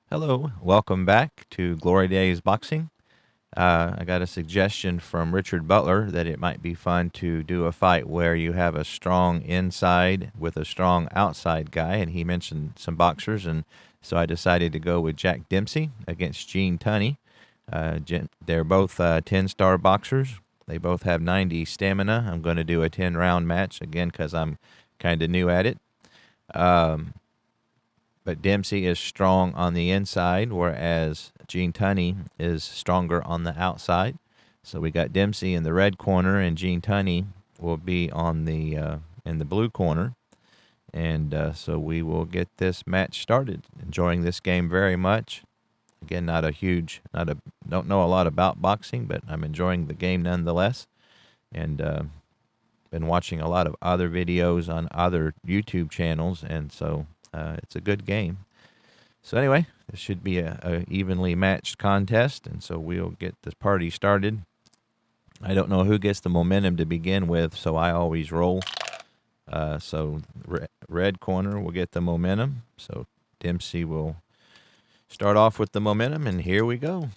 Hello, welcome back to Glory Days Boxing. I got a suggestion from Richard Butler that it might be fun to do a fight where you have a strong inside with a strong outside guy, and he mentioned some boxers, and so I decided to go with Jack Dempsey against Gene Tunney. They're both 10-star boxers. They both have 90 stamina. I'm going to do a 10-round match again because I'm kind of new at it. But Dempsey is strong on the inside, whereas Gene Tunney is stronger on the outside. So we got Dempsey in the red corner, and Gene Tunney will be on the in the blue corner. And so we will get this match started. Enjoying this game very much. Again, don't know a lot about boxing, but I'm enjoying the game nonetheless. And been watching a lot of other videos on other YouTube channels, and so it's a good game. So anyway, this should be a evenly matched contest, and so we'll get this party started. I don't know who gets the momentum to begin with, so I always roll. So red corner will get the momentum. So Dempsey will start off with the momentum, and here we go.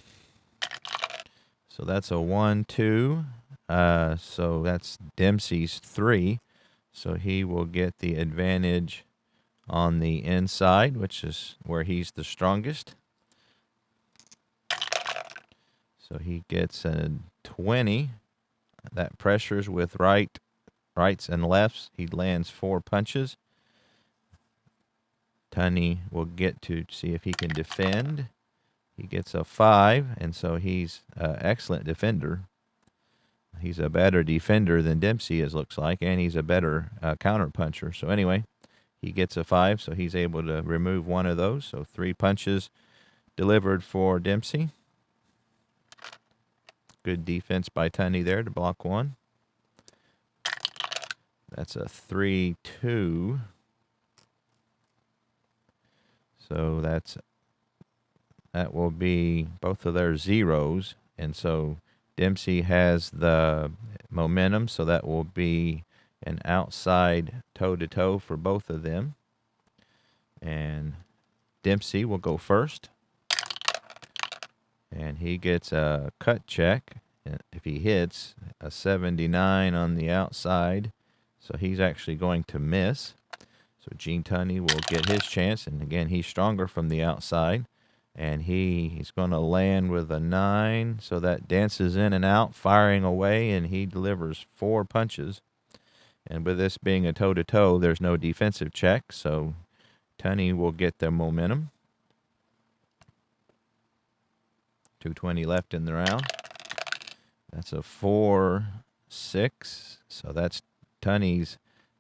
So that's a 1-2. So that's Dempsey's 3. So he will get the advantage on the inside, which is where he's the strongest. So he gets a 20. That pressures with rights and lefts. He lands 4 punches. Tunney will get to see if he can defend. He gets a 5, and so he's an excellent defender. He's a better defender than Dempsey is, looks like, and he's a better counterpuncher. So anyway, he gets a 5, so he's able to remove one of those. So 3 punches delivered for Dempsey. Good defense by Tunney there to block 1. That's a 3-2. So that will be both of their zeros. And so Dempsey has the momentum, so that will be an outside toe-to-toe for both of them. And Dempsey will go first. And he gets a cut check. If he hits, a 79 on the outside. So he's actually going to miss. So Gene Tunney will get his chance. And again, he's stronger from the outside. And he's going to land with a 9. So that dances in and out, firing away. And he delivers 4 punches. And with this being a toe-to-toe, there's no defensive check. So Tunney will get the momentum. 2:20 left in the round. That's a 4-6. So that's Tunney's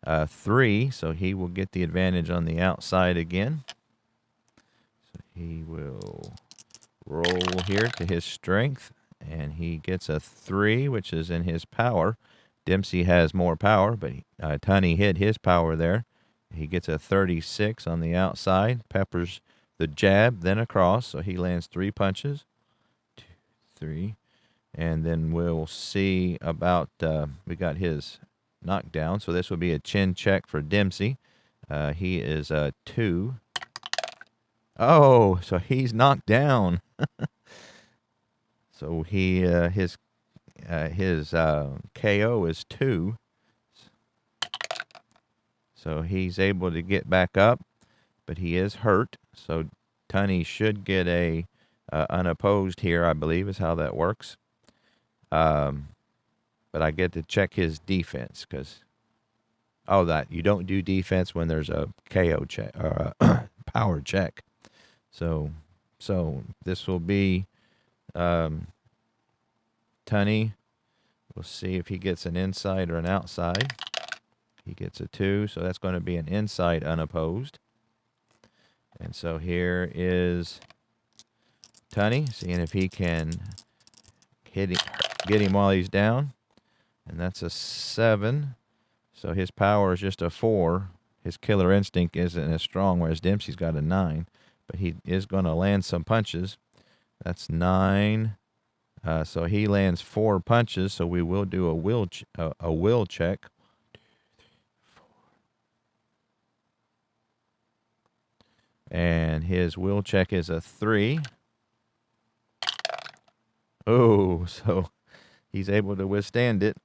3. So he will get the advantage on the outside again. So he will roll here to his strength. And he gets a 3, which is in his power. Dempsey has more power, but Tunney hit his power there. He gets a 36 on the outside. Peppers the jab, then across. So he lands 3 punches. 3. And then we'll see about, we got his knockdown. So this will be a chin check for Dempsey. He is a 2. Oh, so he's knocked down. So his KO is 2. So he's able to get back up, but he is hurt. So Tunney should get a unopposed here, I believe, is how that works. But I get to check his defense because, that you don't do defense when there's a KO check or a power check. So this will be Tunney. We'll see if he gets an inside or an outside. He gets a 2, so that's going to be an inside unopposed. And so here is Tunney, seeing if he can get him while he's down. And that's a 7. So his power is just a 4. His killer instinct isn't as strong, whereas Dempsey's got a 9. But he is going to land some punches. That's 9. So he lands 4 punches, so we will do a will check. And his wheel check is a 3. Oh, so he's able to withstand it.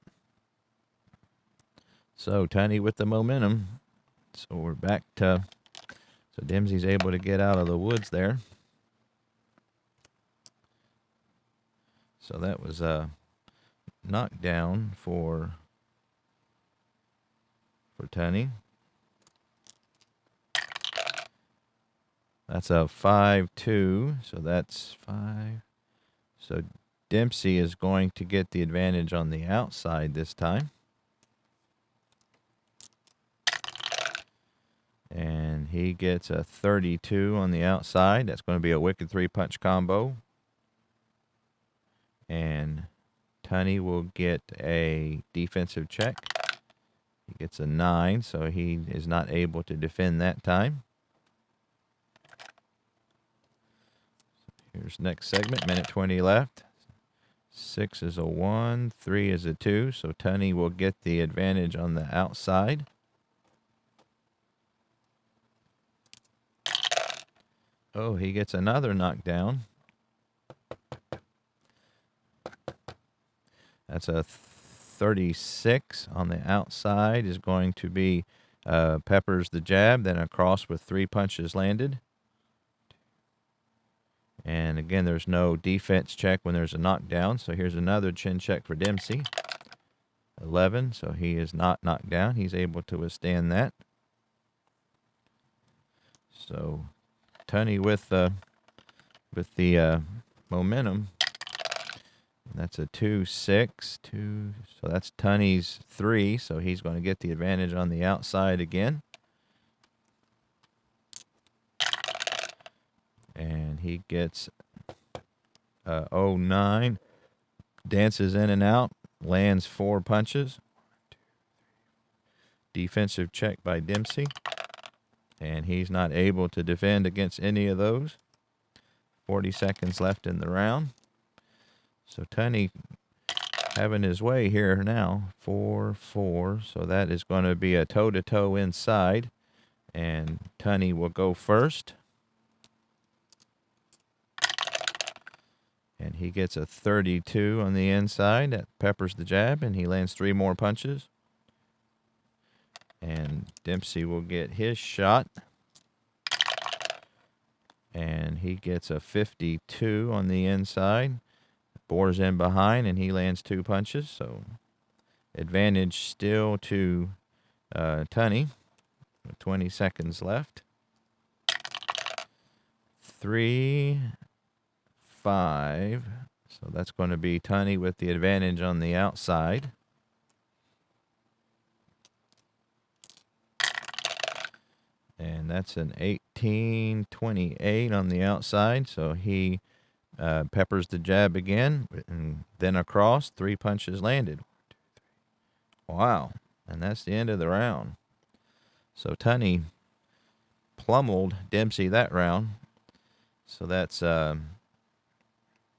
So Tunney with the momentum. So we're back to, so Dempsey's able to get out of the woods there. So that was a knockdown for Tunney. That's a 5-2, so that's 5. So Dempsey is going to get the advantage on the outside this time. And he gets a 32 on the outside. That's going to be a wicked 3-punch combo. And Tunney will get a defensive check. He gets a 9, so he is not able to defend that time. Here's next segment, minute 20 left. 6 is a 1, 3 is a 2, so Tunney will get the advantage on the outside. Oh, he gets another knockdown. That's a 36 on the outside is going to be peppers the jab, then a cross with 3 punches landed. And again, there's no defense check when there's a knockdown. So here's another chin check for Dempsey. 11, so he is not knocked down. He's able to withstand that. So Tunney with the momentum. That's a 2-6, 2. So that's Tunney's 3. So he's going to get the advantage on the outside again. And he gets 0-9. Dances in and out. Lands 4 punches. Defensive check by Dempsey. And he's not able to defend against any of those. 40 seconds left in the round. So Tunney having his way here now. 4-4. So that is going to be a toe-to-toe inside. And Tunney will go first. And he gets a 32 on the inside. That peppers the jab, and he lands 3 more punches. And Dempsey will get his shot. And he gets a 52 on the inside. Bores in behind, and he lands 2 punches. So advantage still to Tunney. 20 seconds left. 3-5. So that's going to be Tunney with the advantage on the outside. And that's an 18-28 on the outside. So he peppers the jab again, and then across. 3 punches landed. 1, 2, 3. Wow. And that's the end of the round. So Tunney pummeled Dempsey that round. So that's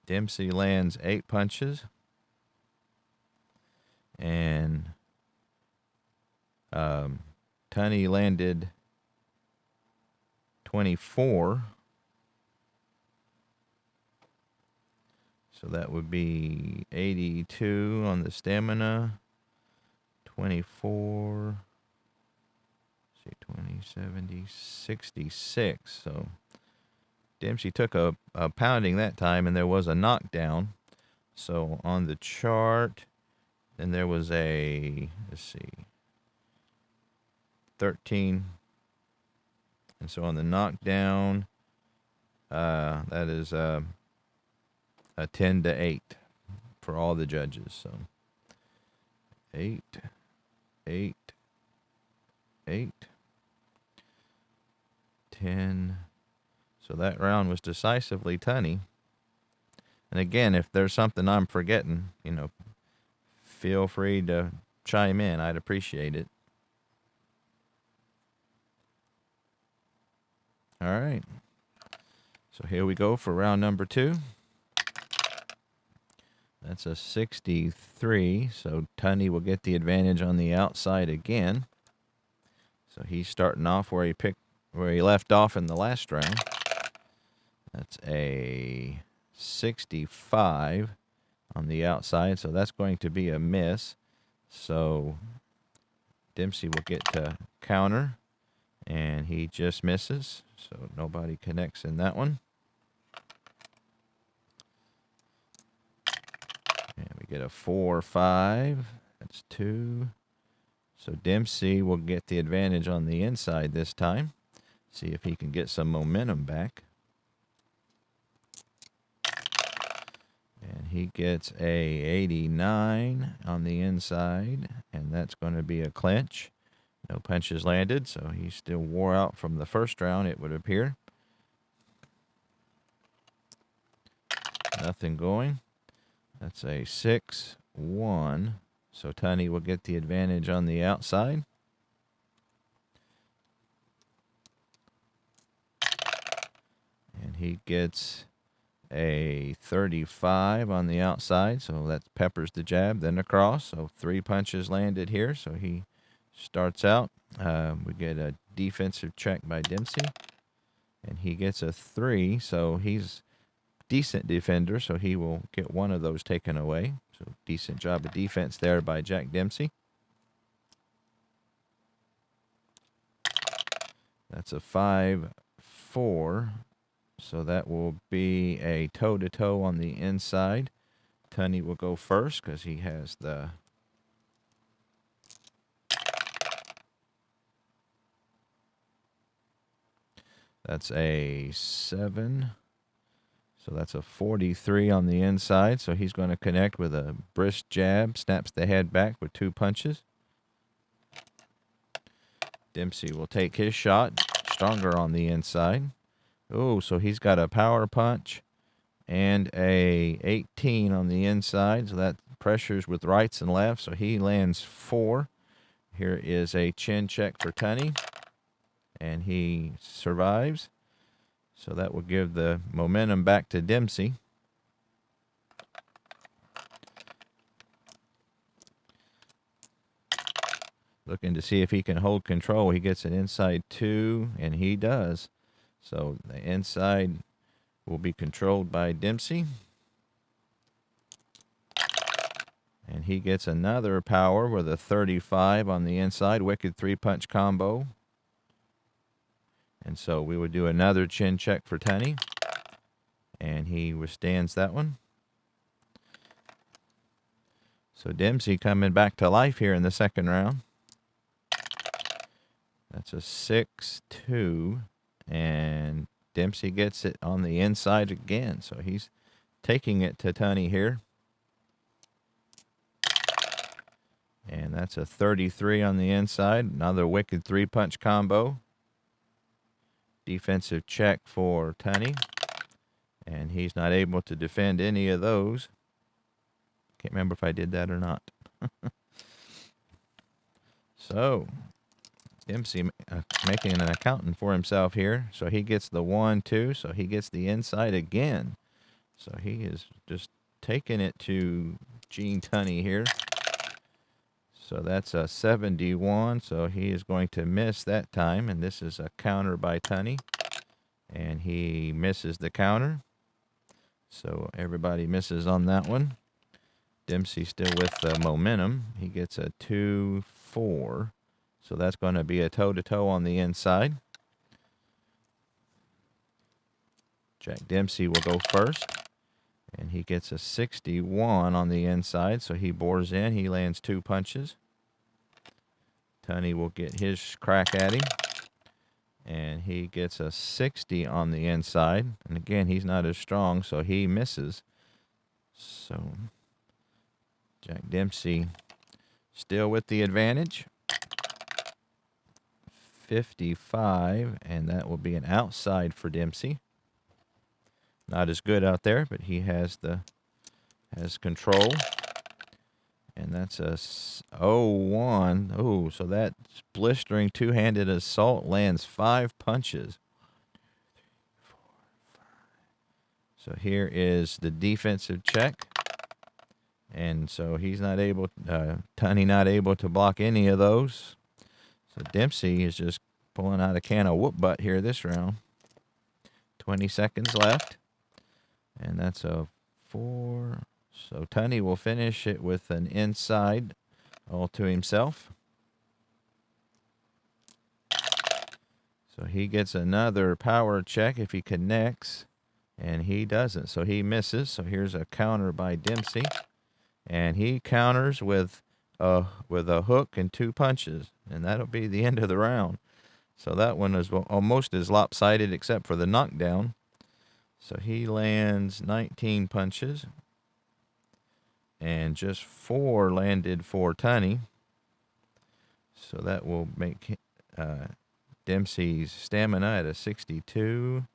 Dempsey lands 8 punches. And Tunney landed 24. So that would be 82 on the stamina. 24. See, 20, 70, 66. So Dempsey took a pounding that time, and there was a knockdown. So on the chart, then there was a, let's see, 13. And so on the knockdown, that is a 10-8 for all the judges. So 8, 8, 8, 10. So that round was decisively Tunney. And again, if there's something I'm forgetting, feel free to chime in. I'd appreciate it. All right. So here we go for round number 2. That's a 63. So Tunney will get the advantage on the outside again. So he's starting off where where he left off in the last round. That's a 65 on the outside, so that's going to be a miss. So Dempsey will get to counter, and he just misses, so nobody connects in that one. And we get a 4-5. That's 2. So Dempsey will get the advantage on the inside this time. See if he can get some momentum back. And he gets a 89 on the inside, and that's going to be a clinch. No punches landed, so he still wore out from the first round, it would appear. Nothing going. That's a 6-1. So Tunney will get the advantage on the outside. And he gets a 35 on the outside, so that peppers the jab, then across. So 3 punches landed here, so he starts out. We get a defensive check by Dempsey, and he gets a 3, so he's decent defender, so he will get one of those taken away. So decent job of defense there by Jack Dempsey. That's a 5-4. So that will be a toe-to-toe on the inside. Tunney will go first because he has the... That's a 7. So that's a 43 on the inside. So he's going to connect with a brisk jab. Snaps the head back with 2 punches. Dempsey will take his shot. Stronger on the inside. Oh, so he's got a power punch and a 18 on the inside. So that pressures with rights and lefts. So he lands 4. Here is a chin check for Tunney, and he survives. So that will give the momentum back to Dempsey. Looking to see if he can hold control. He gets an inside 2, and he does. So the inside will be controlled by Dempsey. And he gets another power with a 35 on the inside. Wicked 3-punch combo. And so we would do another chin check for Tunney. And he withstands that one. So Dempsey coming back to life here in the second round. That's a 6-2. And Dempsey gets it on the inside again. So he's taking it to Tunney here. And that's a 33 on the inside. Another wicked 3-punch combo. Defensive check for Tunney. And he's not able to defend any of those. Can't remember if I did that or not. So Dempsey making an accountant for himself here. So he gets the 1-2. So he gets the inside again. So he is just taking it to Gene Tunney here. So that's a 71. So he is going to miss that time. And this is a counter by Tunney. And he misses the counter. So everybody misses on that one. Dempsey still with the momentum. He gets a 2-4. So that's going to be a toe-to-toe on the inside. Jack Dempsey will go first. And he gets a 61 on the inside. So he bores in. He lands 2 punches. Tunney will get his crack at him. And he gets a 60 on the inside. And again, he's not as strong, so he misses. So Jack Dempsey still with the advantage. 55, and that will be an outside for Dempsey. Not as good out there, but he has control. And that's a 0-1. Oh, so that blistering 2-handed assault lands 5 punches. So here is the defensive check. And so he's not able, Tunney not able to block any of those. So Dempsey is just pulling out a can of whoop butt here this round. 20 seconds left. And that's a 4. So Tunney will finish it with an inside all to himself. So he gets another power check if he connects. And he doesn't. So he misses. So here's a counter by Dempsey. And he counters with a hook and 2 punches. And that'll be the end of the round. So that one is almost as lopsided except for the knockdown. So he lands 19 punches. And just 4 landed for Tunney. So that will make Dempsey's stamina at a 62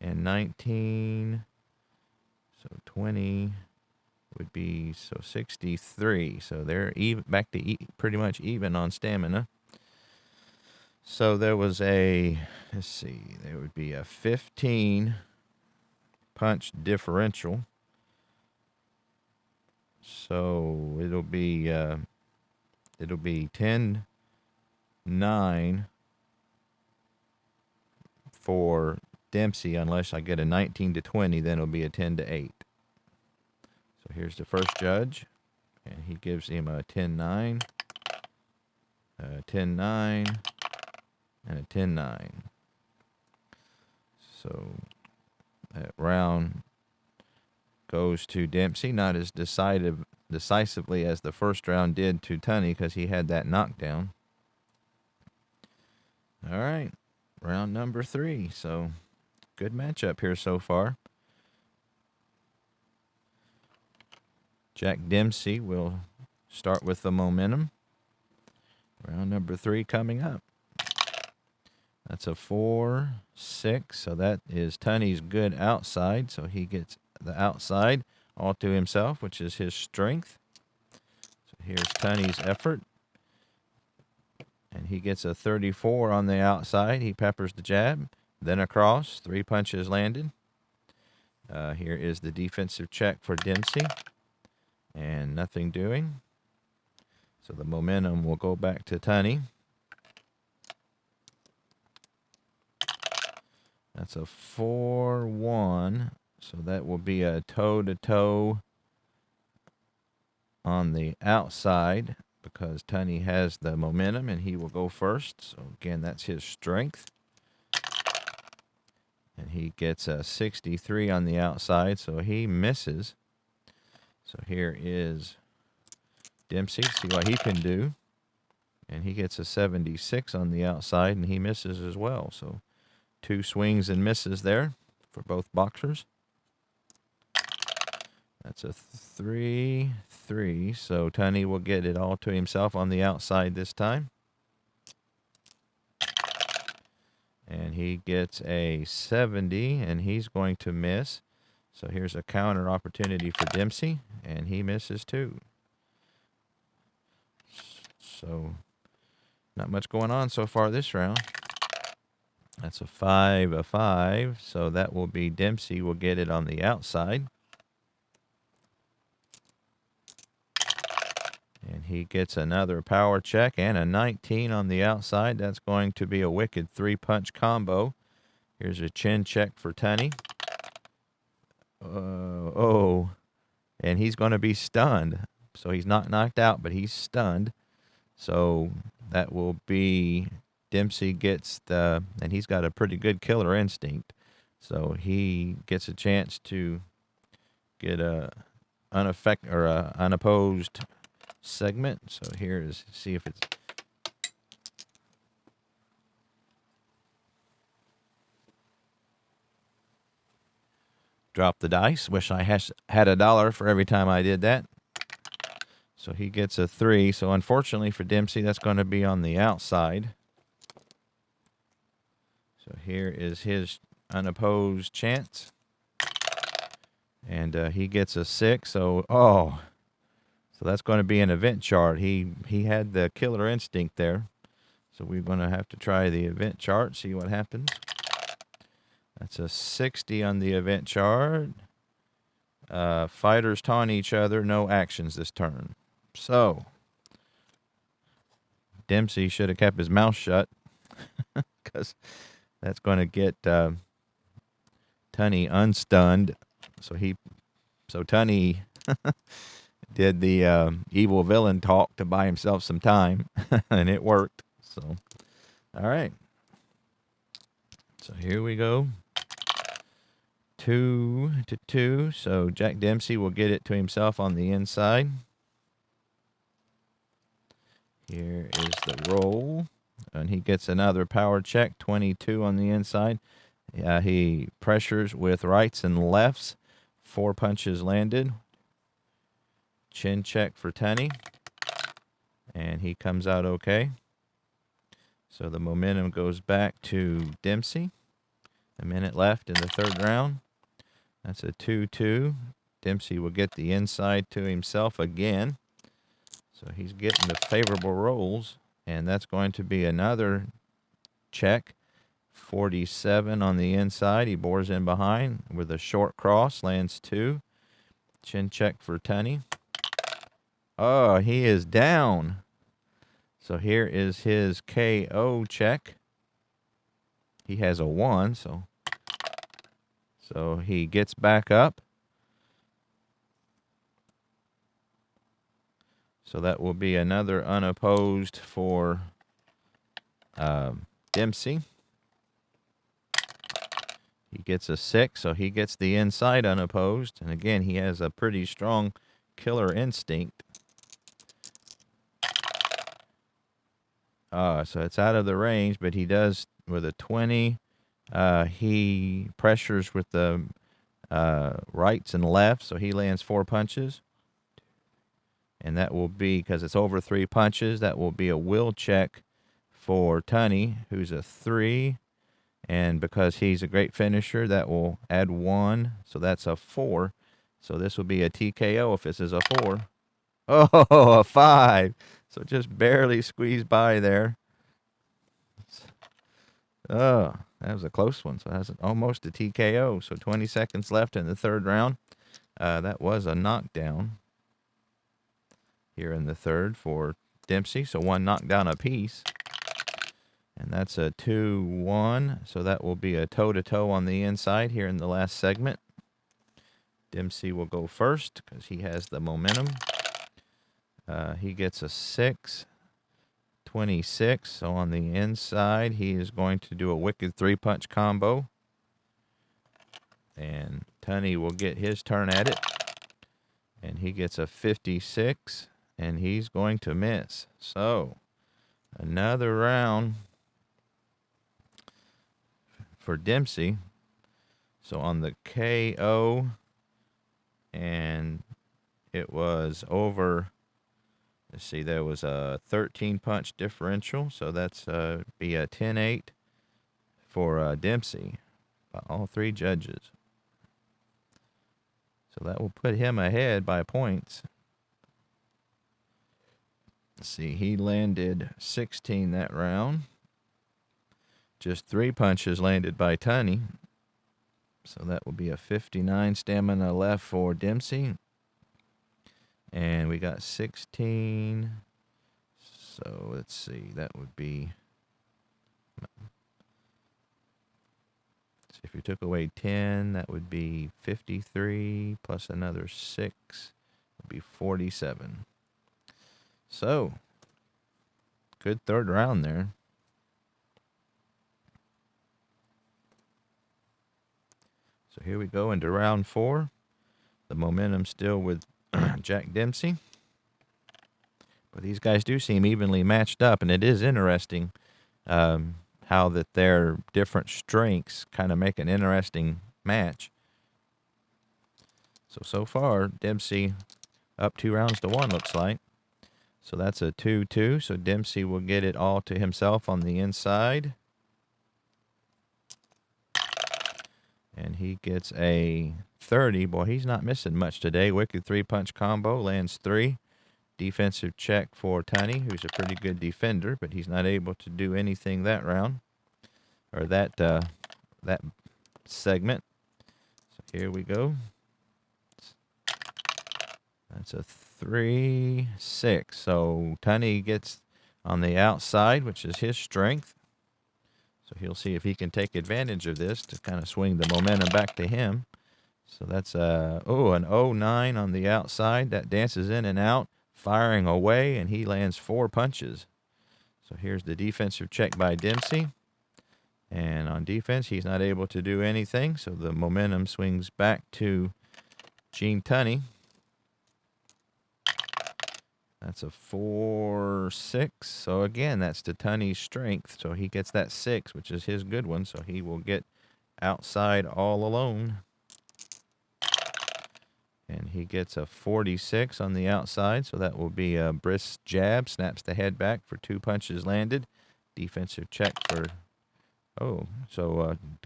and 19. So 20 would be 63. So they're back to pretty much even on stamina. So there was there would be a 15 punch differential. So it'll be 10-9 for Dempsey, unless I get a 19-20, then it'll be a 10-8. So here's the first judge, and he gives him a 10-9, a 10-9, and a 10-9. So that round goes to Dempsey, not as decisively as the first round did to Tunney because he had that knockdown. All right, round number 3. So good matchup here so far. Jack Dempsey will start with the momentum. Round number 3 coming up. That's a 4-6. So that is Tunney's good outside. So he gets the outside all to himself, which is his strength. So here's Tunney's effort. And he gets a 34 on the outside. He peppers the jab. Then across. 3 punches landed. Here is the defensive check for Dempsey. And nothing doing. So the momentum will go back to Tunney. That's a 4-1. So that will be a toe-to-toe on the outside because Tunney has the momentum and he will go first. So again, that's his strength. And he gets a 63 on the outside, so he misses. So here is Dempsey, see what he can do. And he gets a 76 on the outside, and he misses as well. So 2 swings and misses there for both boxers. That's a 3-3. So Tunney will get it all to himself on the outside this time. And he gets a 70, and he's going to miss. So here's a counter opportunity for Dempsey, and he misses too. So not much going on so far this round. That's a 5-5. So that will be Dempsey will get it on the outside. And he gets another power check and a 19 on the outside. That's going to be a wicked 3-punch combo. Here's a chin check for Tunney. And he's going to be stunned. So he's not knocked out, but he's stunned. So that will be Dempsey gets and he's got a pretty good killer instinct. So he gets a chance to get a unopposed segment. So here is see if it's drop the dice. Wish I had $1 for every time I did that. So he gets a 3. So unfortunately for Dempsey, that's going to be on the outside. So here is his unopposed chance. And he gets a 6. So that's going to be an event chart. He had the killer instinct there. So we're going to have to try the event chart, see what happens. That's a 60 on the event chart. Fighters taunt each other, no actions this turn. So Dempsey should have kept his mouth shut. because that's going to get Tunney unstunned. So Tunney did the evil villain talk to buy himself some time, and it worked. So, all right. So here we go. 2-2. So Jack Dempsey will get it to himself on the inside. Here is the roll. And he gets another power check, 22 on the inside. He pressures with rights and lefts. 4 punches landed. Chin check for Tunney. And he comes out okay. So the momentum goes back to Dempsey. A minute left in the third round. That's a 2-2. Dempsey will get the inside to himself again. So he's getting the favorable rolls. And that's going to be another check. 47 on the inside. He bores in behind with a short cross. Lands 2. Chin check for Tunney. Oh, he is down. So here is his KO check. He has a 1, so he gets back up. So that will be another unopposed for Dempsey. He gets a 6, so he gets the inside unopposed. And again, he has a pretty strong killer instinct. So it's out of the range, but he does with a 20. He pressures with the rights and lefts, so he lands 4 punches. And that will be, because it's over 3 punches, that will be a will check for Tunney, who's a 3. And because he's a great finisher, that will add 1. So that's a 4. So this will be a TKO if this is a 4. Oh, a 5. So just barely squeezed by there. Oh, that was a close one. So that's almost a TKO. So 20 seconds left in the third round. That was a knockdown here in the third for Dempsey. So 1 knockdown apiece. And that's a 2-1. So that will be a toe-to-toe on the inside here in the last segment. Dempsey will go first because he has the momentum. He gets a 6. 26. So on the inside, he is going to do a wicked 3-punch combo. And Tunney will get his turn at it. And he gets a 56. And he's going to miss. So another round for Dempsey. So on the KO, and it was over, let's see, there was a 13-punch differential, so that's be a 10-8 for Dempsey by all 3 judges. So that will put him ahead by points. Let's see, he landed 16 that round. Just 3 punches landed by Tunney. So that will be a 59 stamina left for Dempsey. And we got 16. So let's see, that would be, if you took away 10, that would be 53 plus another 6 would be 47. So good third round there. So here we go into round 4. The momentum still with Jack Dempsey. But these guys do seem evenly matched up, and it is interesting how that their different strengths kind of make an interesting match. So far, Dempsey up 2 rounds to 1, looks like. So that's a 2-2. So Dempsey will get it all to himself on the inside. And he gets a 30. Boy, he's not missing much today. Wicked 3-punch combo. Lands 3. Defensive check for Tunney, who's a pretty good defender, but he's not able to do anything that round. Or that segment. So here we go. That's a 3-6. So Tunney gets on the outside, which is his strength. So he'll see if he can take advantage of this to kind of swing the momentum back to him. So that's an 0-9 on the outside. That dances in and out, firing away, and he lands 4 punches. So here's the defensive check by Dempsey. And on defense, he's not able to do anything. So the momentum swings back to Gene Tunney. That's a 4-6. So again, that's to Tunney's strength. So he gets that 6, which is his good one. So he will get outside all alone. And he gets a 46 on the outside. So that will be a brisk jab. Snaps the head back for 2 punches landed. Defensive check for...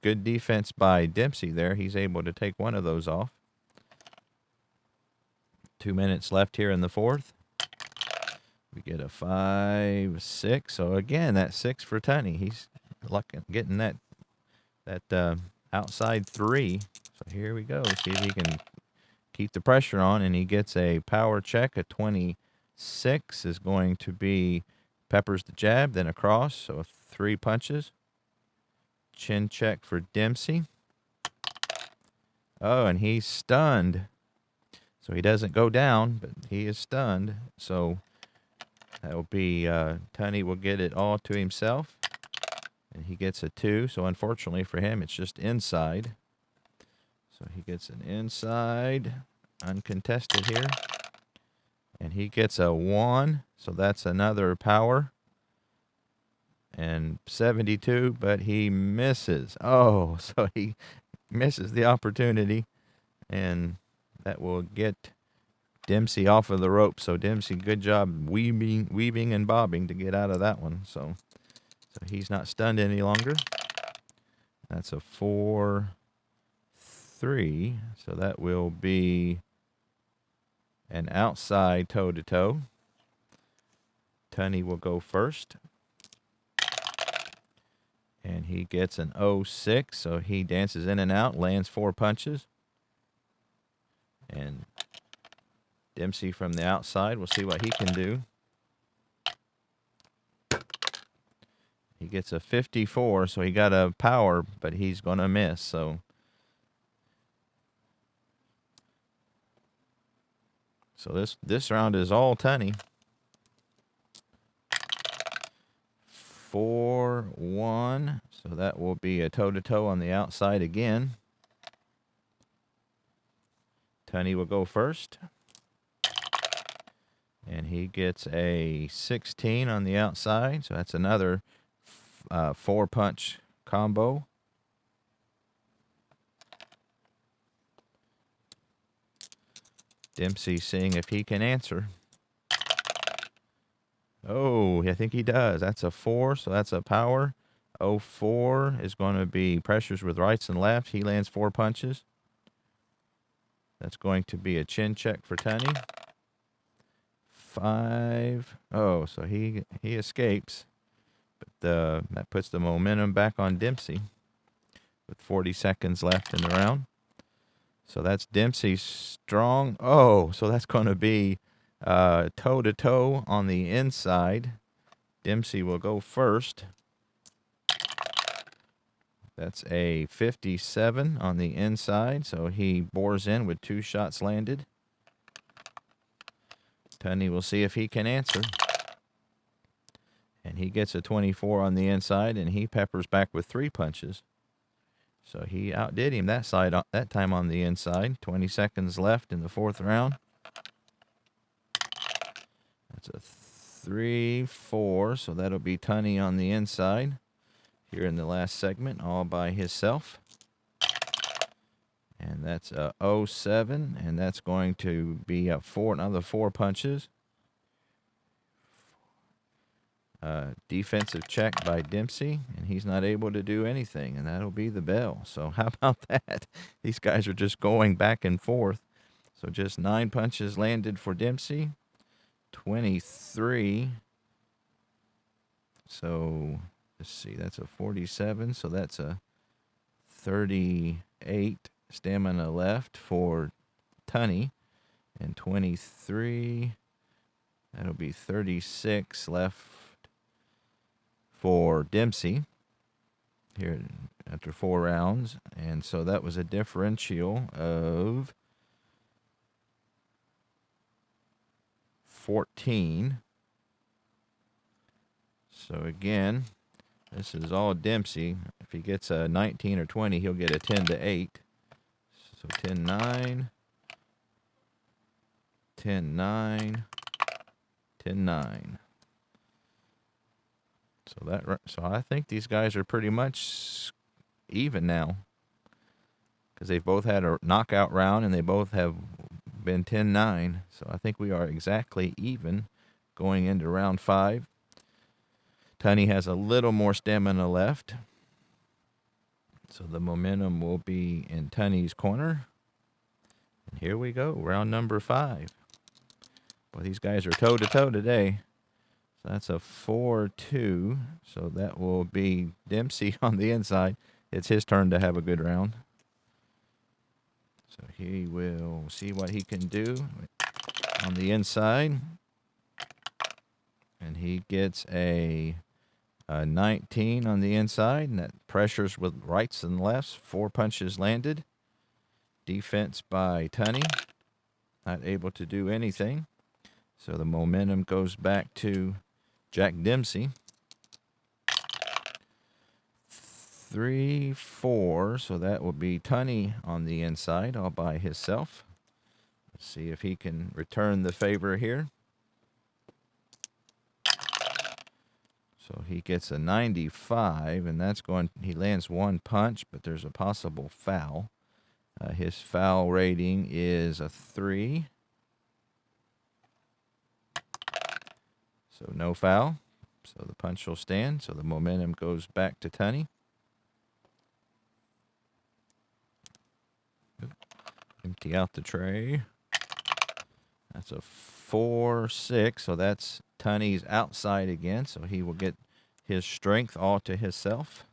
good defense by Dempsey there. He's able to take one of those off. 2 minutes left here in the 4th. We get a 5-6. So again, that 6 for Tunney. He's getting that outside 3. So here we go. See if he can keep the pressure on, and he gets a power check. A 26 is going to be peppers the jab, then across. So 3 punches. Chin check for Dempsey. Oh, and he's stunned. So he doesn't go down, but he is stunned. So that will be, Tunney will get it all to himself. And he gets a 2. So unfortunately for him, it's just inside. So he gets an inside, uncontested here. And he gets a 1. So that's another power. And 72, but he misses. Oh, so he misses the opportunity. And that will get Dempsey off of the rope. So Dempsey, good job weaving and bobbing to get out of that one. So he's not stunned any longer. That's a 4-3. So that will be an outside toe-to-toe. Tunney will go first. And he gets an 0-6. So he dances in and out, lands 4 punches. And Dempsey from the outside, we'll see what he can do. He gets a 54, so he got a power, but he's going to miss. So this round is all Tunney. 4-1, so that will be a toe-to-toe on the outside again. Tunney will go first. And he gets a 16 on the outside, so that's another 4-punch combo. Dempsey seeing if he can answer. Oh, I think he does. That's a 4, so that's a power. 0-4 is going to be pressures with rights and lefts. He lands 4 punches. That's going to be a chin check for Tunney. 5. Oh, so he escapes. But that puts the momentum back on Dempsey with 40 seconds left in the round. So that's Dempsey strong. Oh, so that's going to be toe-to-toe on the inside. Dempsey will go first. That's a 57 on the inside, so he bores in with 2 shots landed. Tunney will see if he can answer. And he gets a 24 on the inside, and he peppers back with 3 punches. So he outdid him that time on the inside. 20 seconds left in the 4th round. That's a 3-4, so that'll be Tunney on the inside here in the last segment, all by himself. And that's a 0-7, and that's going to be another 4 punches. Defensive check by Dempsey, and he's not able to do anything, and that'll be the bell. So how about that? These guys are just going back and forth. So just 9 punches landed for Dempsey. 23. So let's see, that's a 47, so that's a 38 stamina left for Tunney. And 23, that'll be 36 left for Dempsey. here after 4 rounds. And so that was a differential of 14. So again, this is all Dempsey. If he gets a 19 or 20, he'll get a 10-8. So 10-9, 10-9, 10-9. So I think these guys are pretty much even now, because they've both had a knockout round and they both have been 10-9. So I think we are exactly even going into round 5. Tunney has a little more stamina left, so the momentum will be in Tunney's corner. And here we go, round number 5. Well, these guys are toe-to-toe today. So that's a 4-2. So that will be Dempsey on the inside. It's his turn to have a good round. So he will see what he can do on the inside. And he gets a 19 on the inside. And that pressures with rights and lefts. 4 punches landed. Defense by Tunney. Not able to do anything. So the momentum goes back to Jack Dempsey. 3-4, so that will be Tunney on the inside all by himself. Let's see if he can return the favor here. So he gets a 95, and that's he lands 1 punch, but there's a possible foul. His foul rating is a 3. So no foul. So the punch will stand. So the momentum goes back to Tunney. Empty out the tray. That's a 4-6. So that's Tunney's outside again. So he will get his strength all to himself.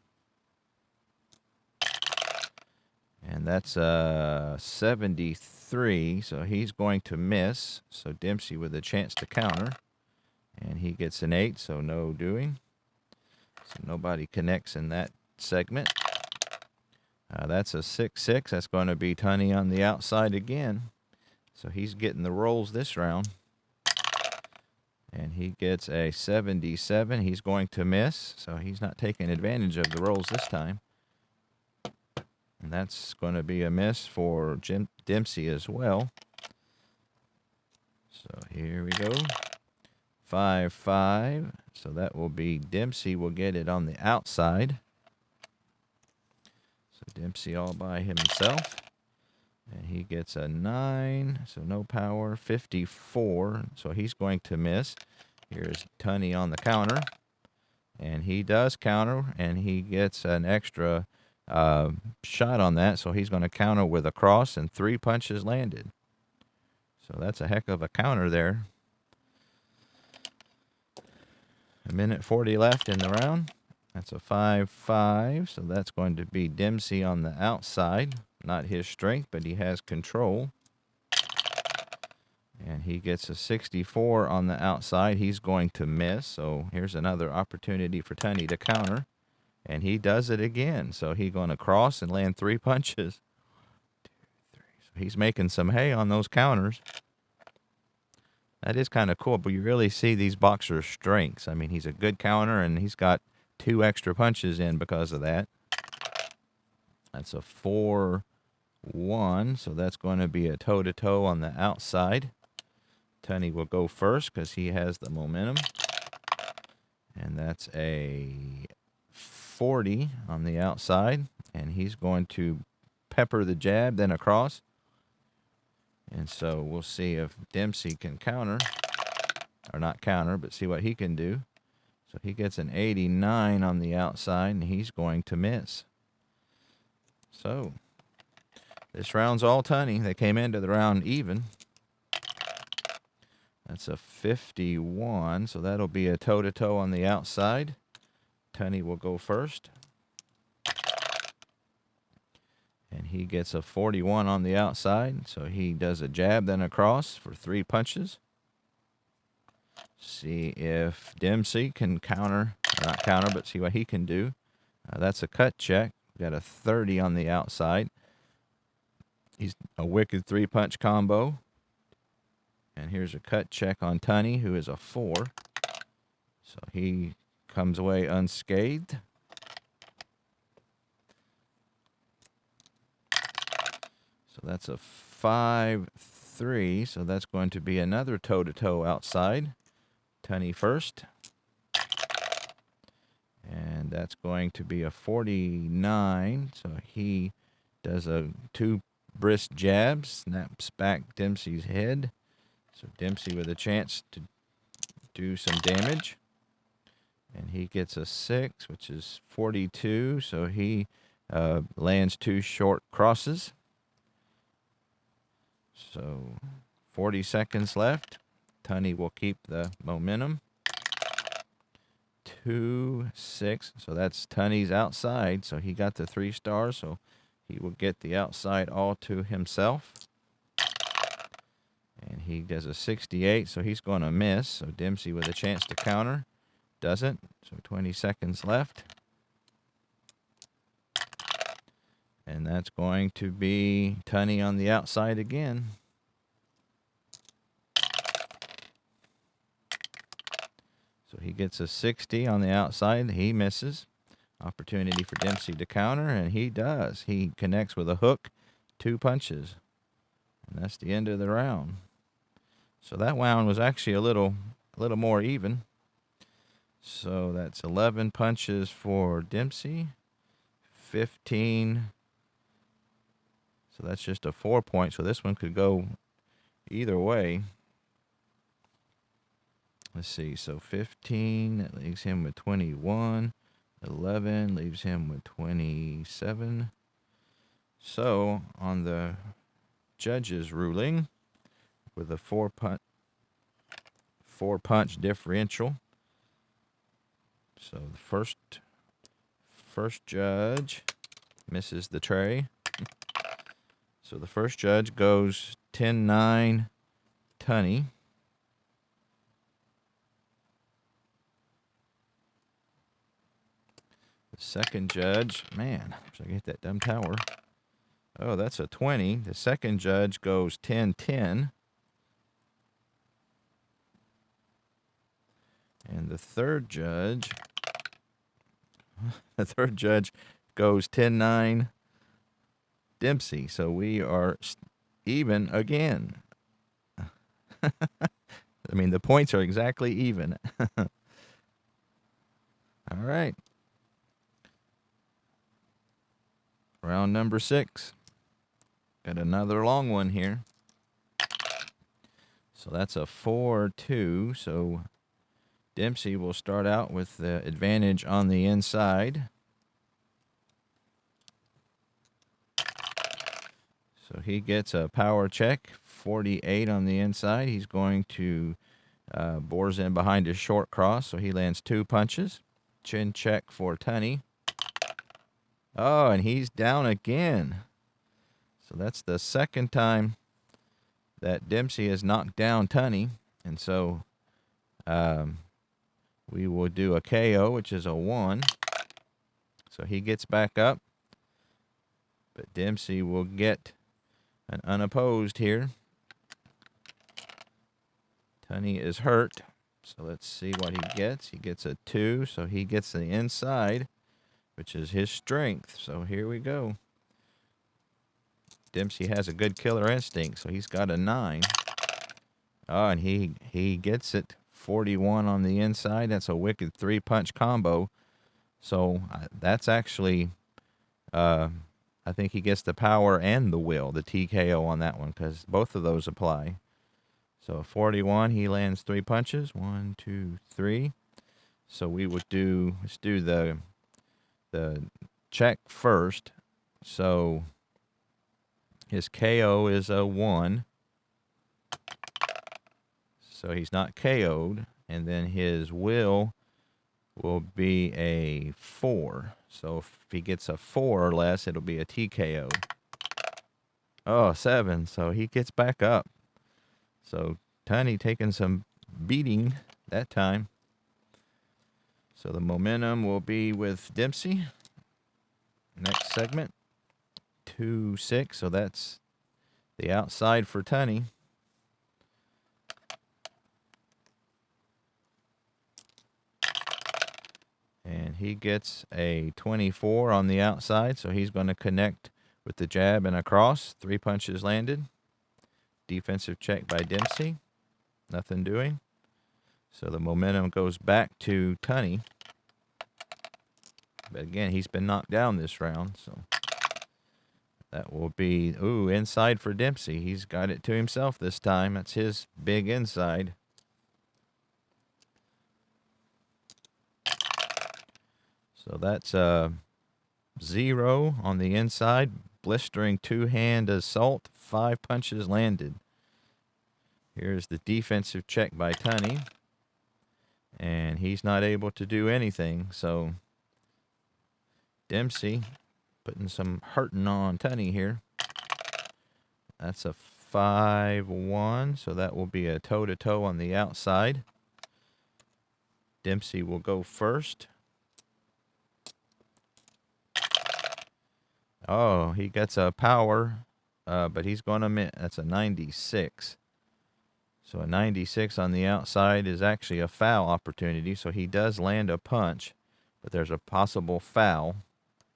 And that's a 73. So he's going to miss. So Dempsey with a chance to counter. And he gets an 8, so no doing. So nobody connects in that segment. That's a 6-6. That's going to be Tunney on the outside again. So he's getting the rolls this round. And he gets a 77. He's going to miss, so he's not taking advantage of the rolls this time. And that's going to be a miss for Dempsey as well. So here we go. 5-5. So that will be Dempsey will get it on the outside. So Dempsey all by himself. And he gets a 9. So no power. 54. So he's going to miss. Here's Tunney on the counter. And he does counter. And he gets an extra shot on that. So he's going to counter with a cross. And 3 punches landed. So that's a heck of a counter there. 1:40 left in the round. That's a 5-5. So that's going to be Dempsey on the outside. Not his strength, but he has control. And he gets a 64 on the outside. He's going to miss. So here's another opportunity for Tunney to counter. And he does it again. So he's going to cross and land 3 punches. 2, 3. So he's making some hay on those counters. That is kind of cool, but you really see these boxers' strengths. I mean, he's a good counter, and he's got 2 extra punches in because of that. That's a 4-1, so that's going to be a toe-to-toe on the outside. Tunney will go first because he has the momentum. And that's a 40 on the outside, and he's going to pepper the jab, then across. And so we'll see if Dempsey can counter, or not counter, but see what he can do. So he gets an 89 on the outside, and he's going to miss. So this round's all Tunney. They came into the round even. That's a 51, so that'll be a toe-to-toe on the outside. Tunney will go first. And he gets a 41 on the outside, so he does a jab, then a cross for 3 punches. See if Dempsey can counter, or not counter, but see what he can do. That's a cut check. We got a 30 on the outside. He's a wicked 3-punch combo. And here's a cut check on Tunney, who is a 4. So he comes away unscathed. So that's a 5-3. So that's going to be another toe-to-toe outside. Tunney first. And that's going to be a 49. So he does a 2 brisk jabs, snaps back Dempsey's head. So Dempsey with a chance to do some damage. And he gets a 6, which is 42. So he lands 2 short crosses. So 40 seconds left. Tunney will keep the momentum. 2, 6. So that's Tunney's outside. So he got the 3 stars. So he will get the outside all to himself. And he does a 68. So he's going to miss. So Dempsey with a chance to counter. Doesn't. So 20 seconds left. And that's going to be Tunney on the outside again. So he gets a 60 on the outside. He misses. Opportunity for Dempsey to counter, and he does. He connects with a hook, 2 punches. And that's the end of the round. So that round was actually a little more even. So that's 11 punches for Dempsey, 15. So that's just a 4-point. So this one could go either way. Let's see. So 15, that leaves him with 21. 11 leaves him with 27. So on the judge's ruling, with a 4-punch differential. So the first judge misses the tray. So the first judge goes 10-9 Tunney. The second judge, man, should I get that dumb tower? Oh, that's a 20. The second judge goes 10-10. And the third judge goes 10-9 Dempsey. So we are even again. I mean, the points are exactly even. All right. Round number 6. Got another long one here. So that's a 4-2. So Dempsey will start out with the advantage on the inside. So he gets a power check, 48 on the inside. He's going to bores in behind his short cross, so he lands 2 punches. Chin check for Tunney. Oh, and he's down again. So that's the second time that Dempsey has knocked down Tunney. And so we will do a KO, which is a 1. So he gets back up. But Dempsey will get an unopposed here. Tunney is hurt. So let's see what he gets. He gets a 2. So he gets the inside, which is his strength. So here we go. Dempsey has a good killer instinct, so he's got a 9. Oh, and he gets it. 41 on the inside. That's a wicked 3-punch combo. So that's actually, I think he gets the power and the will, the TKO on that one, because both of those apply. So 41, he lands 3 punches. 1, 2, 3. So we would let's do the check first. So his KO is a 1. So he's not KO'd. And then his will be a 4. So if he gets a 4 or less, it'll be a TKO. Oh, 7. So he gets back up. So Tunney taking some beating that time. So the momentum will be with Dempsey. Next segment, 2-6. So that's the outside for Tunney. And he gets a 24 on the outside, so he's going to connect with the jab and a cross. 3 punches landed. Defensive check by Dempsey. Nothing doing. So the momentum goes back to Tunney. But again, he's been knocked down this round, so that will be, inside for Dempsey. He's got it to himself this time. That's his big inside. So that's 0 on the inside. Blistering 2-hand assault. 5 punches landed. Here's the defensive check by Tunney. And he's not able to do anything. So Dempsey putting some hurting on Tunney here. That's a 5-1. So that will be a toe-to-toe on the outside. Dempsey will go first. Oh, he gets a power, but he's going to miss. That's a 96. So a 96 on the outside is actually a foul opportunity. So he does land a punch, but there's a possible foul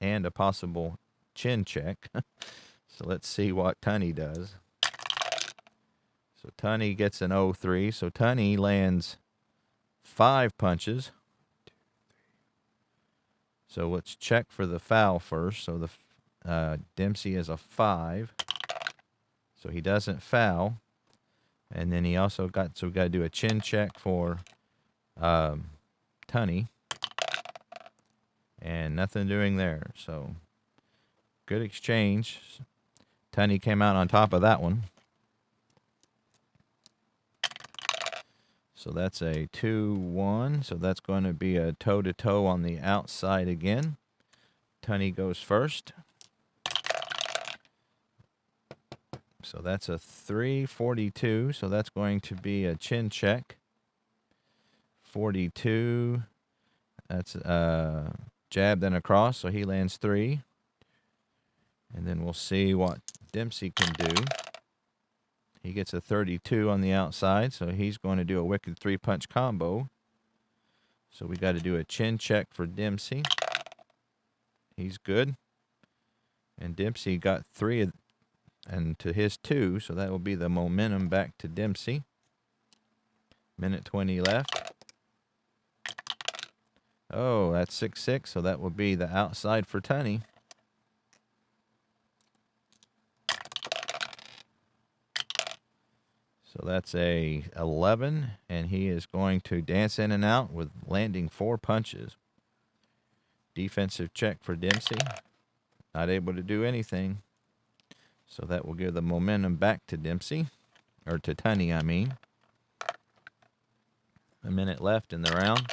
and a possible chin check. So let's see what Tunney does. So Tunney gets an 0-3. So Tunney lands 5 punches. So let's check for the foul first. So the Dempsey is a 5. So he doesn't foul. And then he also got we got to do a chin check for Tunney. And nothing doing there. So good exchange. Tunney came out on top of that one. So that's a 2-1. So that's going to be a toe-to-toe on the outside again. Tunney goes first. So that's a 3-42. So that's going to be a chin check. 42. That's jab then across. So he lands 3. And then we'll see what Dempsey can do. He gets a 32 on the outside. So he's going to do a wicked 3-punch combo. So we got to do a chin check for Dempsey. He's good. And Dempsey got 3 and to his 2, so that will be the momentum back to Dempsey. Minute 20 left. Oh, that's 6-6, so that will be the outside for Tunney. So that's a 11, and he is going to dance in and out with landing 4 punches. Defensive check for Dempsey. Not able to do anything. So that will give the momentum back to Dempsey. Or to Tunney, I mean. A minute left in the round.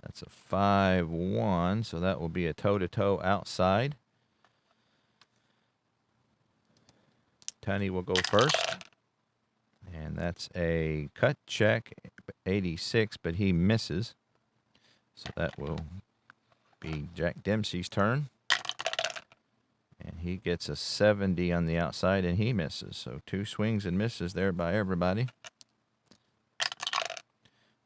That's a 5-1. So that will be a toe-to-toe outside. Tunney will go first. And that's a cut check. 86, but he misses. So that will be Jack Dempsey's turn. And he gets a 70 on the outside, and he misses. So 2 swings and misses there by everybody.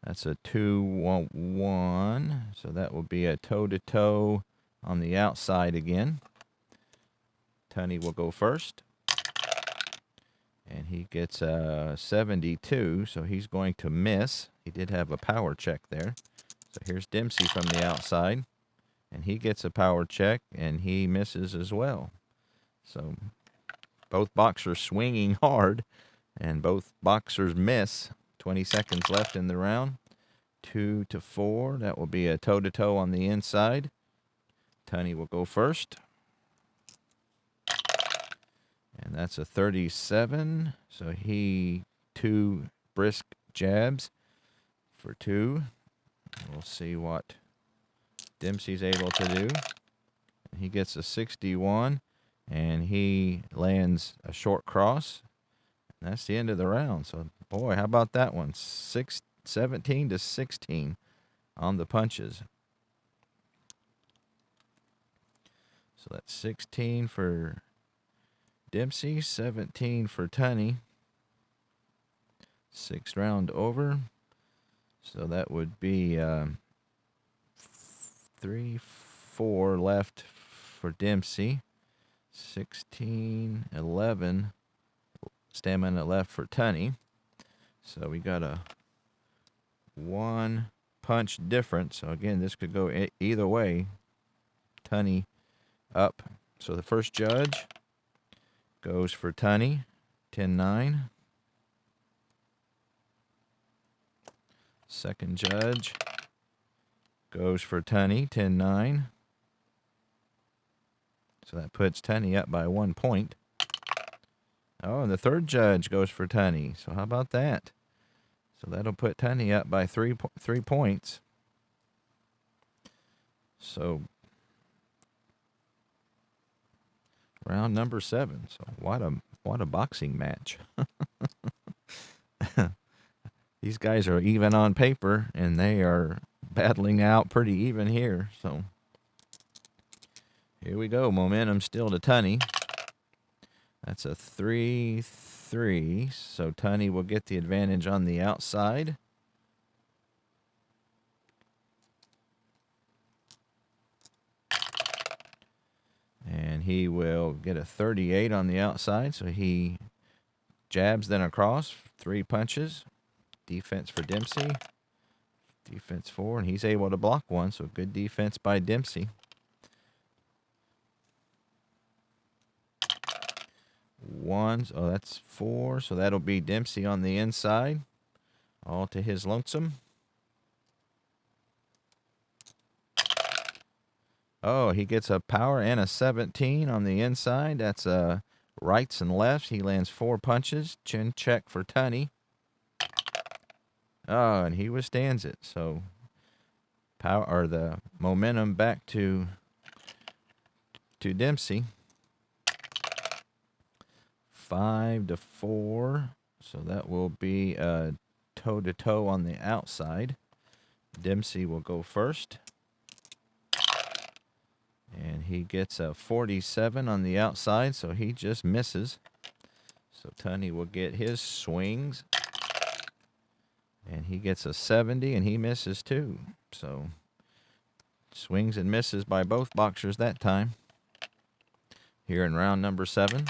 That's a 2-1. So that will be a toe-to-toe on the outside again. Tunney will go first. And he gets a 72, so he's going to miss. He did have a power check there. So here's Dempsey from the outside. And he gets a power check, and he misses as well. So both boxers swinging hard, and both boxers miss. 20 seconds left in the round. 2-4. That will be a toe-to-toe on the inside. Tunney will go first. And that's a 37. So he 2 brisk jabs for 2. We'll see what Dempsey's able to do. He gets a 61, and he lands a short cross. And that's the end of the round. So, boy, how about that one? 17-16 on the punches. So that's 16 for Dempsey, 17 for Tunney. 6th round over. So that would be 3, 4 left for Dempsey. 16, 11 stamina left for Tunney. So we got a 1 punch difference. So again, this could go either way. Tunney up. So the first judge goes for Tunney, 10-9. Second judge goes for Tunney, 10-9. So that puts Tunney up by 1 point. Oh, and the third judge goes for Tunney. So how about that? So that'll put Tunney up by 3 points. So round number 7. So what a boxing match. These guys are even on paper, and they are battling out pretty even here. So here we go. Momentum still to Tunney. That's a 3-3. So Tunney will get the advantage on the outside. And he will get a 38 on the outside. So he jabs then across. 3 punches. Defense for Dempsey. Defense 4. And he's able to block 1. So good defense by Dempsey. 1. Oh, that's 4. So that'll be Dempsey on the inside. All to his lonesome. Oh, he gets a power and a 17 on the inside. That's rights and lefts. He lands 4 punches. Chin check for Tunney. Oh, and he withstands it. So power, or the momentum back to Dempsey. 5-4. So that will be toe-to-toe on the outside. Dempsey will go first. And he gets a 47 on the outside, so he just misses. So Tunney will get his swings. And he gets a 70, and he misses too. So swings and misses by both boxers that time. Here in round number 7.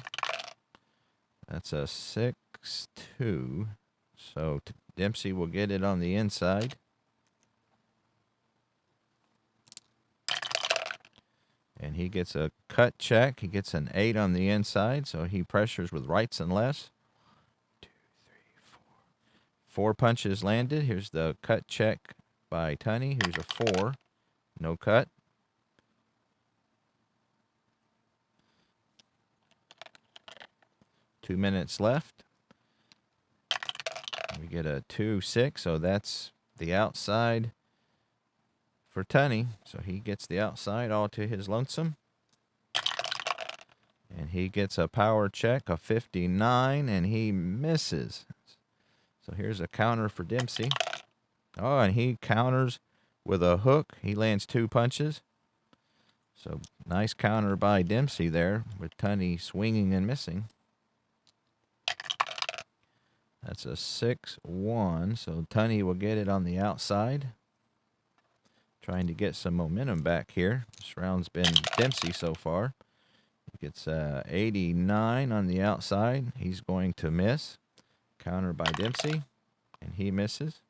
That's a 6-2. So Dempsey will get it on the inside. And he gets a cut check. He gets an 8 on the inside, so he pressures with rights and lefts. 2, 3, 4. 4 punches landed. Here's the cut check by Tunney. Here's a 4. No cut. Two minutes left. We get a 2-6, so that's the outside for Tunney. So he gets the outside all to his lonesome. And he gets a power check, a 59, and he misses. So here's a counter for Dempsey. Oh, and he counters with a hook. He lands 2 punches. So nice counter by Dempsey there, with Tunney swinging and missing. That's a 6-1, so Tunney will get it on the outside. Trying to get some momentum back here. This round's been Dempsey so far. He gets 89 on the outside. He's going to miss. Counter by Dempsey, and he misses.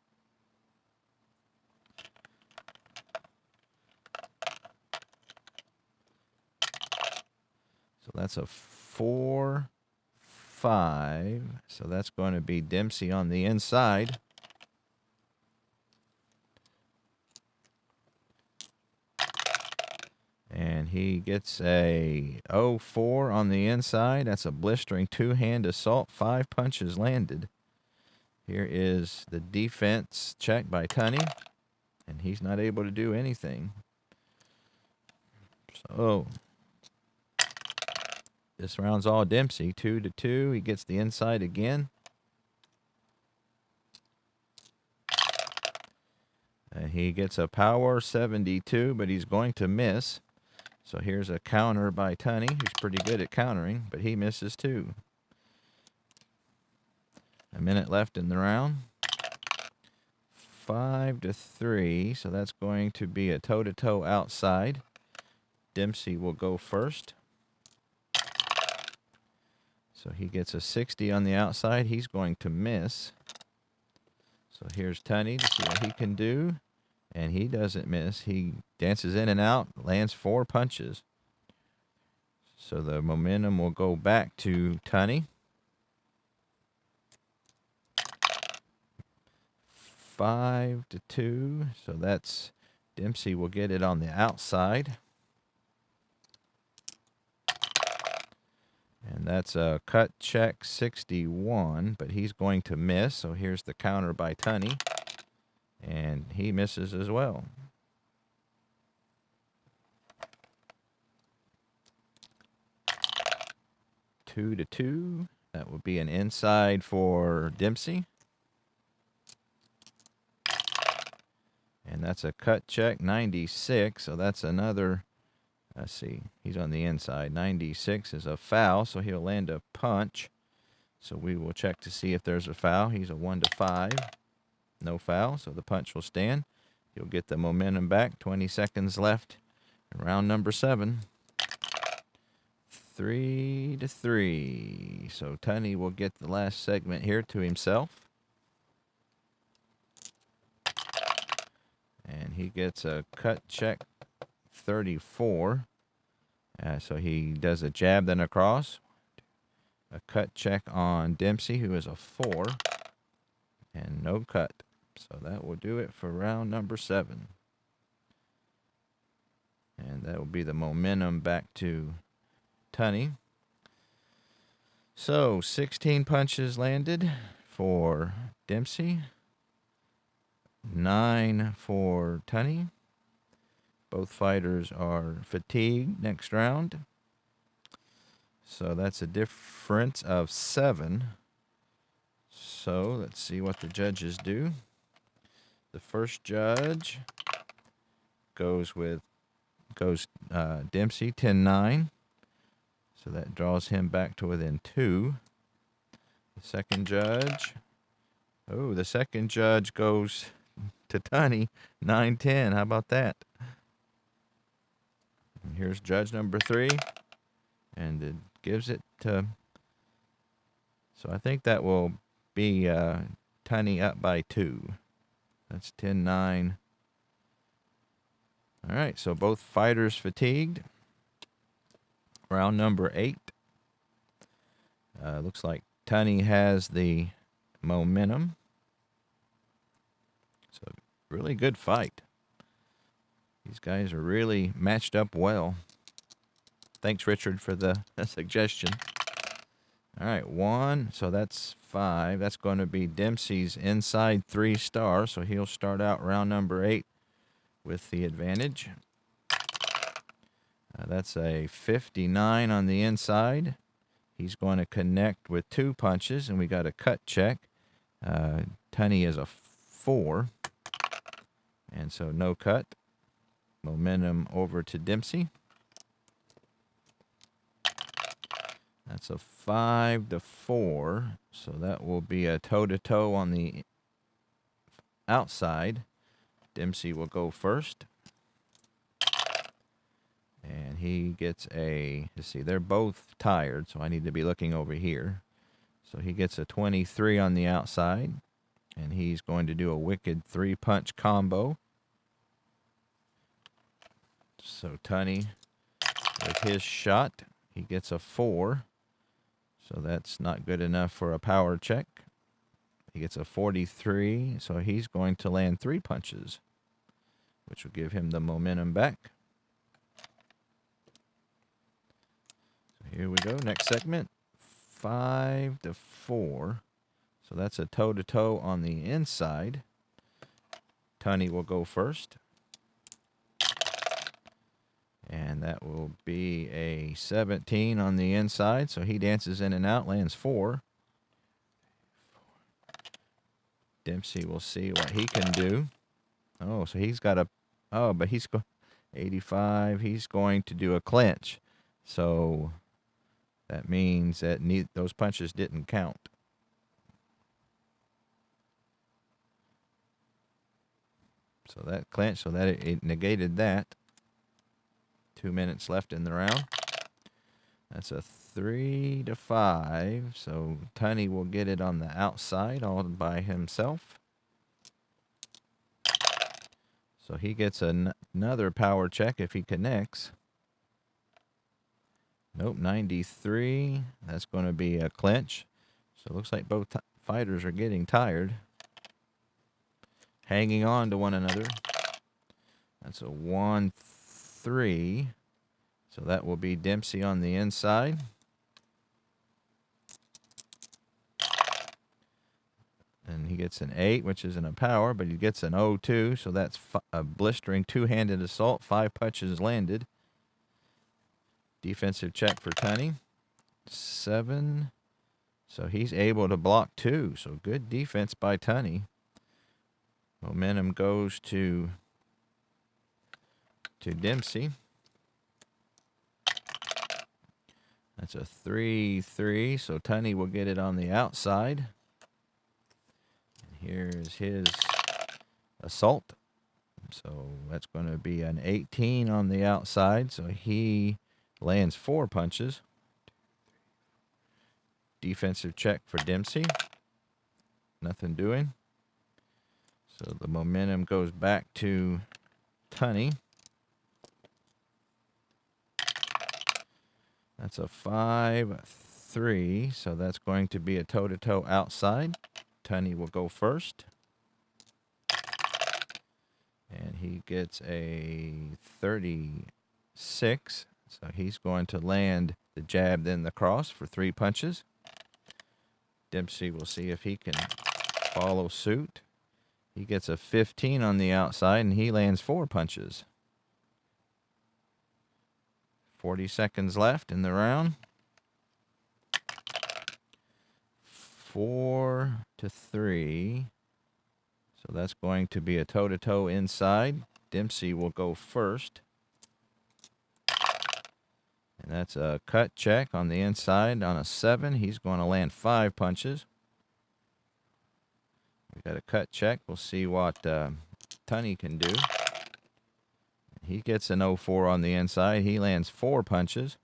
So that's a 4-5. So that's going to be Dempsey on the inside. And he gets a 0-4 on the inside. That's a blistering 2-hand assault. 5 punches landed. Here is the defense check by Tunney. And he's not able to do anything. So this round's all Dempsey. 2-2. He gets the inside again. And he gets a power 72, but he's going to miss. So here's a counter by Tunney, who's pretty good at countering, but he misses too. A minute left in the round. 5-3, so that's going to be a toe-to-toe outside. Dempsey will go first. So he gets a 60 on the outside. He's going to miss. So here's Tunney to see what he can do. And he doesn't miss. He dances in and out, lands 4 punches. So the momentum will go back to Tunney. 5-2. So that's Dempsey will get it on the outside. And that's a cut check 61, but he's going to miss. So here's the counter by Tunney. And he misses as well. 2-2. That would be an inside for Dempsey. And that's a cut check 96. So that's another. Let's see. He's on the inside. 96 is a foul, so he'll land a punch. So we will check to see if there's a foul. He's a 1-5. No foul, so the punch will stand. He'll get the momentum back. 20 seconds left in round number 7. 3-3. So Tunney will get the last segment here to himself. And he gets a cut check 34. So he does a jab, then a cross. A cut check on Dempsey, who is a 4. And no cut. So that will do it for round number 7. And that will be the momentum back to Tunney. So 16 punches landed for Dempsey. 9 for Tunney. Both fighters are fatigued next round. So that's a difference of 7. So let's see what the judges do. The first judge goes Dempsey 10-9. So that draws him back to within 2. The second judge. Oh, the second judge goes to Tunney 9-10. How about that? And here's judge number 3. And it gives it to. So I think that will be Tunney up by 2. That's 10-9. All right, so both fighters fatigued. Round number 8. Looks like Tunney has the momentum. So really good fight. These guys are really matched up well. Thanks, Richard, for the suggestion. All right, 1. So that's 5. That's going to be Dempsey's inside 3-star. So he'll start out round number 8 with the advantage. That's a 59 on the inside. He's going to connect with 2 punches, and we got a cut check. Tunney is a 4. And so no cut. Momentum over to Dempsey. That's a 5-4. So that will be a toe-to-toe on the outside. Dempsey will go first. And he gets a, let's see, they're both tired, so I need to be looking over here. So he gets a 23 on the outside. And he's going to do a wicked 3-punch combo. So Tunney, with his shot, he gets a 4. So that's not good enough for a power check. He gets a 43, so he's going to land 3 punches, which will give him the momentum back. So here we go, next segment, 5-4. So that's a toe-to-toe on the inside. Tunney will go first. And that will be a 17 on the inside. So he dances in and out, lands 4. Dempsey will see what he can do. Oh, so he's got a. Oh, but 85. He's going to do a clinch. So that means that those punches didn't count. So that clinched, so that it negated that. 2 minutes left in the round. That's a 3-5. So Tunney will get it on the outside all by himself. So he gets another power check if he connects. Nope, 93. That's going to be a clinch. So it looks like both fighters are getting tired. Hanging on to one another. That's a 1-3. So that will be Dempsey on the inside. And he gets an 8, which isn't a power, but he gets an 0-2. So that's a blistering two-handed assault. 5 punches landed. Defensive check for Tunney. 7. So he's able to block 2. So good defense by Tunney. Momentum goes to Dempsey. That's a 3-3. So Tunney will get it on the outside. And here's his assault. So that's going to be an 18 on the outside. So he lands 4 punches. Defensive check for Dempsey. Nothing doing. So the momentum goes back to Tunney. That's a 5-3. So that's going to be a toe-to-toe outside. Tunney will go first. And he gets a 36. So he's going to land the jab, then the cross for 3 punches. Dempsey will see if he can follow suit. He gets a 15 on the outside, and he lands 4 punches. 40 seconds left in the round. 4-3. So that's going to be a toe-to-toe inside. Dempsey will go first. And that's a cut check on the inside on a 7. He's going to land 5 punches. We got a cut check. We'll see what Tunney can do. He gets an 0-4 on the inside. He lands 4 punches.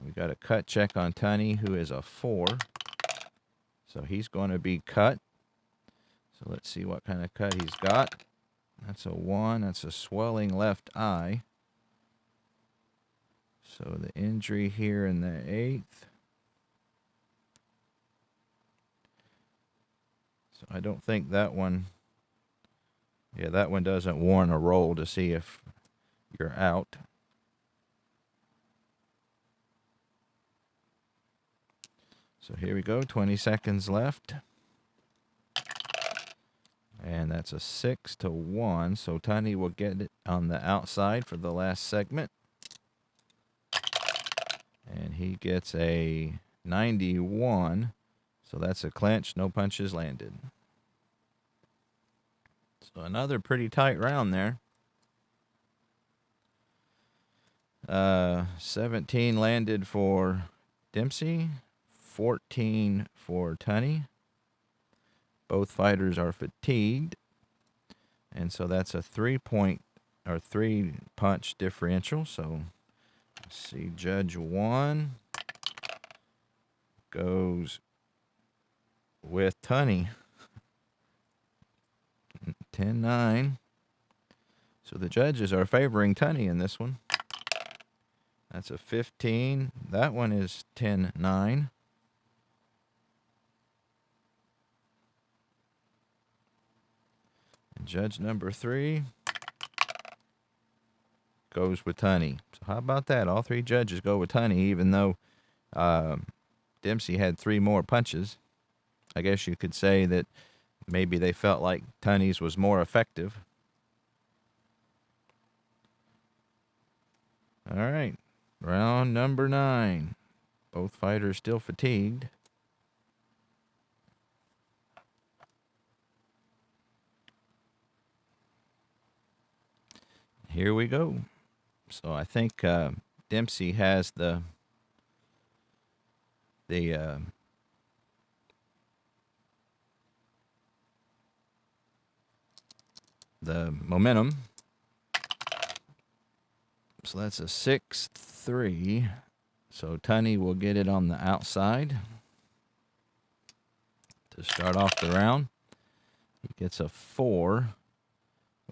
We got a cut check on Tunney, who is a 4. So he's going to be cut. So let's see what kind of cut he's got. That's a 1. That's a swelling left eye. So the injury here in the 8th. So I don't think that one, yeah, that one doesn't warrant a roll to see if you're out. So here we go, 20 seconds left. And that's a 6-1. So Tunney will get it on the outside for the last segment. And he gets a 91. So that's a clinch. No punches landed. So another pretty tight round there. 17 landed for Dempsey. 14 for Tunney. Both fighters are fatigued. And so that's a 3-point or 3-punch differential. So let's see, Judge 1 goes with Tunney. 10-9. So the judges are favoring Tunney in this one. That's a 15. That one is 10-9. And judge number 3 goes with Tunney. So how about that? All 3 judges go with Tunney, even though Dempsey had 3 more punches. I guess you could say that maybe they felt like Tunney's was more effective. All right, round number 9. Both fighters still fatigued. here we go. So I think Dempsey has the momentum. So that's a 6-3. So Tunney will get it on the outside to start off the round. He gets a 4,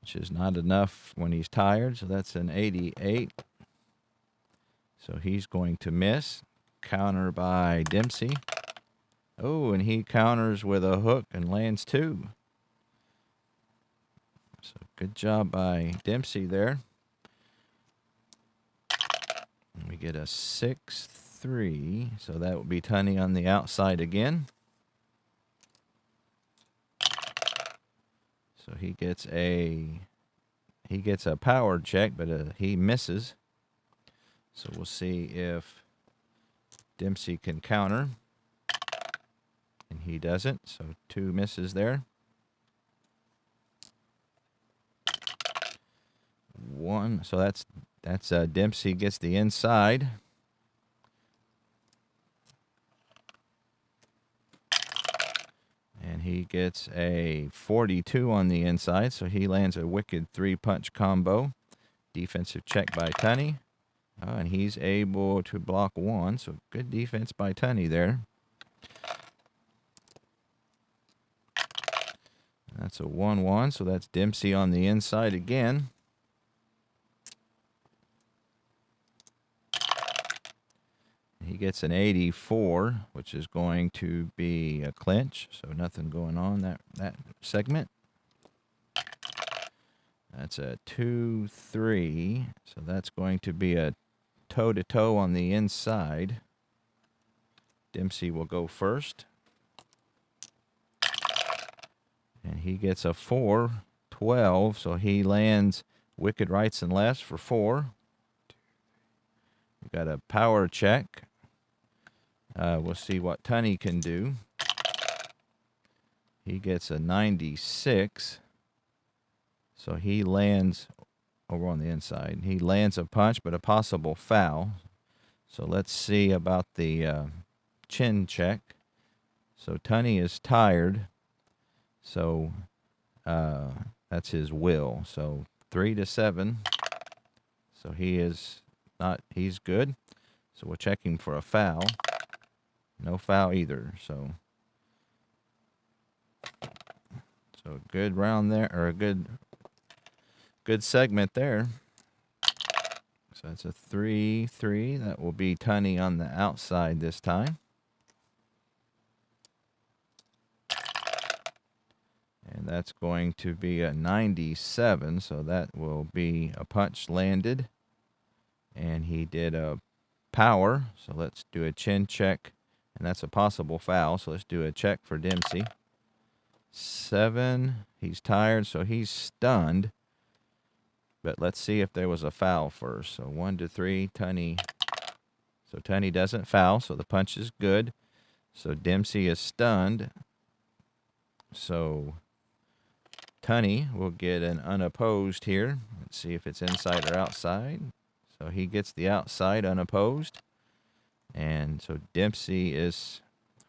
which is not enough when he's tired. So that's an 88. So he's going to miss. Counter by Dempsey. Oh, and he counters with a hook and lands 2. So good job by Dempsey there. And we get a 6-3. So that would be Tunney on the outside again. So he gets a power check, but he misses. So we'll see if Dempsey can counter. And he doesn't. So 2 misses there. 1. So that's Dempsey gets the inside. And he gets a 42 on the inside, so he lands a wicked 3-punch combo. Defensive check by Tunney. Oh, and he's able to block 1, so good defense by Tunney there. That's a 1-1, so that's Dempsey on the inside again. He gets an 84, which is going to be a clinch, so nothing going on that segment. That's a 2-3, so that's going to be a toe-to-toe on the inside. Dempsey will go first. And he gets a 4-12, so he lands wicked rights and lefts for 4. We got a power check. We'll see what Tunney can do. He gets a 96. So he lands over on the inside. He lands a punch, but a possible foul. So let's see about the chin check. So Tunney is tired. So that's his will. So 3-7. So he's good. So we're checking for a foul. No foul either. So good round there, or a good segment there. So that's a 3-3. That will be Tunney on the outside this time. And that's going to be a 97. So that will be a punch landed. And he did a power. So let's do a chin check. And that's a possible foul. So let's do a check for Dempsey. 7. He's tired, so he's stunned. But let's see if there was a foul first. So 1-3, Tunney. So Tunney doesn't foul, so the punch is good. So Dempsey is stunned. So Tunney will get an unopposed here. Let's see if it's inside or outside. So he gets the outside unopposed. And so Dempsey is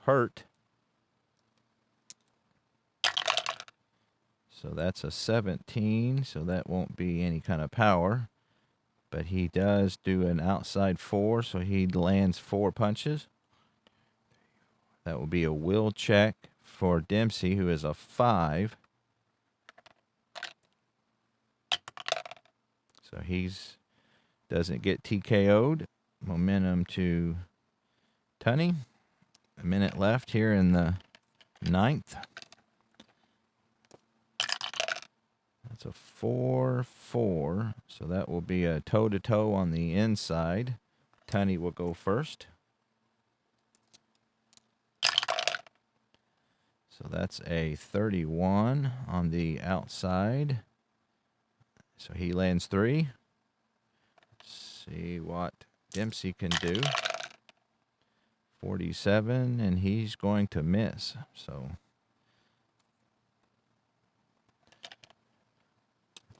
hurt. So that's a 17, so that won't be any kind of power. But he does do an outside 4, so he lands 4 punches. That will be a will check for Dempsey, who is a 5. So doesn't get TKO'd. Momentum to Tunney. A minute left here in the 9th. That's a 4-4, so that will be a toe-to-toe on the inside. Tunney will go first. So that's a 31 on the outside. So he lands 3. Let's see what Dempsey can do. 47, and he's going to miss. So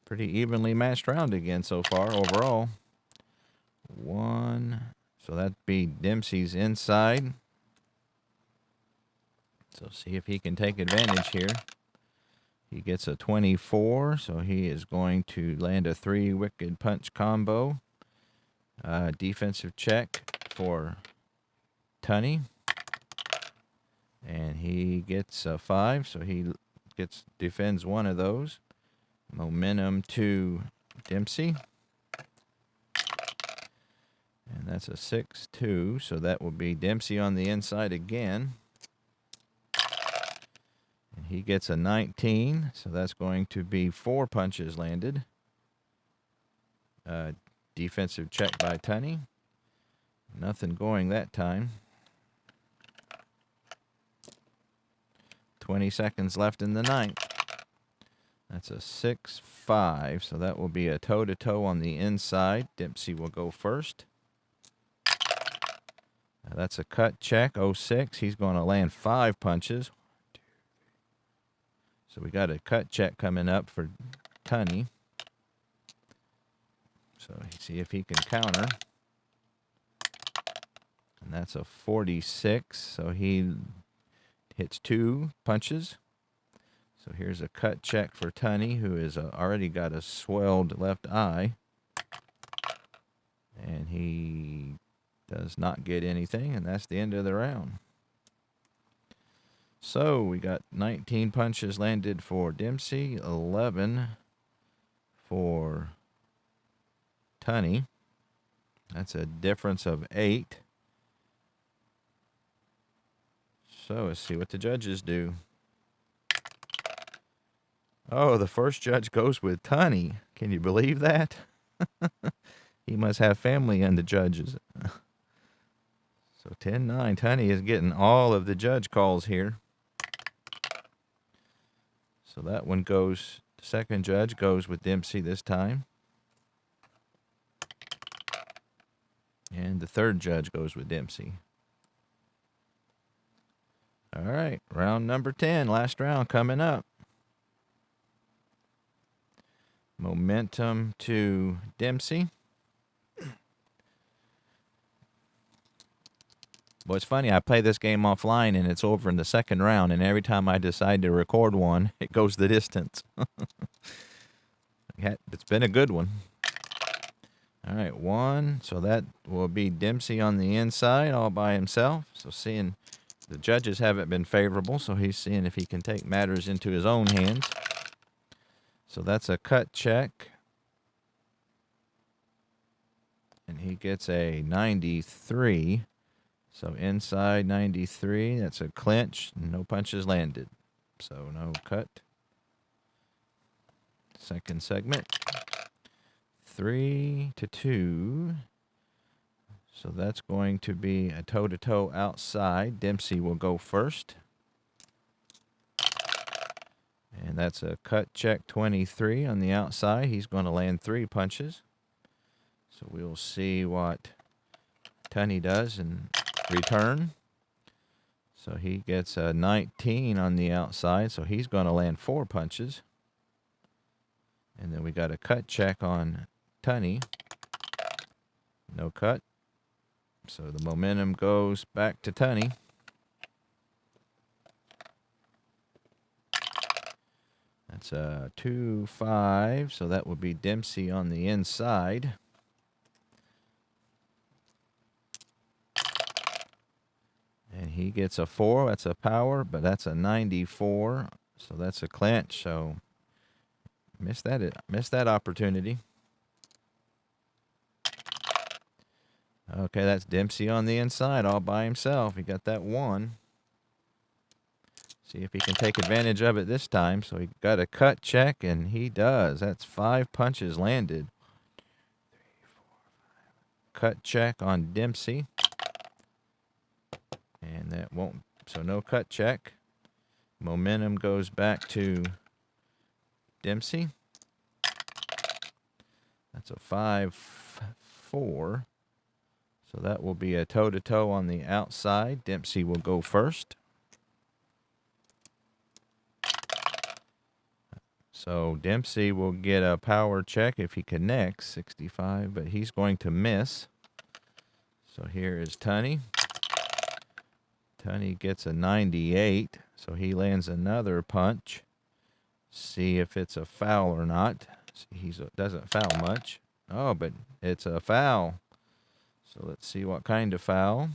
pretty evenly matched round again so far overall. 1. So that'd be Dempsey's inside. So see if he can take advantage here. He gets a 24, so he is going to land a 3 wicked punch combo. Defensive check for Tunney. And he gets a 5, so he defends one of those. Momentum to Dempsey. And that's a 6-2, so that will be Dempsey on the inside again. And he gets a 19, so that's going to be 4 punches landed. Defensive check by Tunney. Nothing going that time. 20 seconds left in the ninth. That's a 6-5, so that will be a toe-to-toe on the inside. Dempsey will go first. That's a cut check, 06. He's going to land 5 punches. So we got a cut check coming up for Tunney. So see if he can counter. And that's a 46, so he hits 2 punches. So here's a cut check for Tunney, who has already got a swelled left eye. And he does not get anything, and that's the end of the round. So we got 19 punches landed for Dempsey, 11 for Tunney. That's a difference of 8. So let's see what the judges do. Oh, the first judge goes with Tunney. Can you believe that? He must have family in the judges. So 10-9. Tunney is getting all of the judge calls here. So that one goes, the second judge goes with Dempsey this time. And the third judge goes with Dempsey. All right, round number 10, last round coming up. Momentum to Dempsey. Well, it's funny, I play this game offline and it's over in the second round, and every time I decide to record one, it goes the distance. It's been a good one. All right, 1. So that will be Dempsey on the inside all by himself. So seeing the judges haven't been favorable, so he's seeing if he can take matters into his own hands. So that's a cut check. And he gets a 93. So inside 93, that's a clinch. No punches landed. So no cut. Second segment. 3-2. So that's going to be a toe-to-toe outside. Dempsey will go first. And that's a cut check 23 on the outside. He's going to land 3 punches. So we'll see what Tunney does in return. So he gets a 19 on the outside. So he's going to land 4 punches. And then we got a cut check on Tunney. No cut. So the momentum goes back to Tunney. That's a 2-5, so that would be Dempsey on the inside. And he gets a 4. That's a power, but that's a 94, so that's a clinch. So missed that opportunity. Okay, that's Dempsey on the inside all by himself. He got that 1. See if he can take advantage of it this time. So he got a cut check, and he does. That's 5 punches landed. 3, 4, 5. Cut check on Dempsey. And that won't, so no cut check. Momentum goes back to Dempsey. That's a 5-4. So that will be a toe-to-toe on the outside. Dempsey will go first. So Dempsey will get a power check if he connects, 65, but he's going to miss. So here is Tunney. Tunney gets a 98, so he lands another punch. See if it's a foul or not. He doesn't foul much. Oh, but it's a foul. So let's see what kind of foul.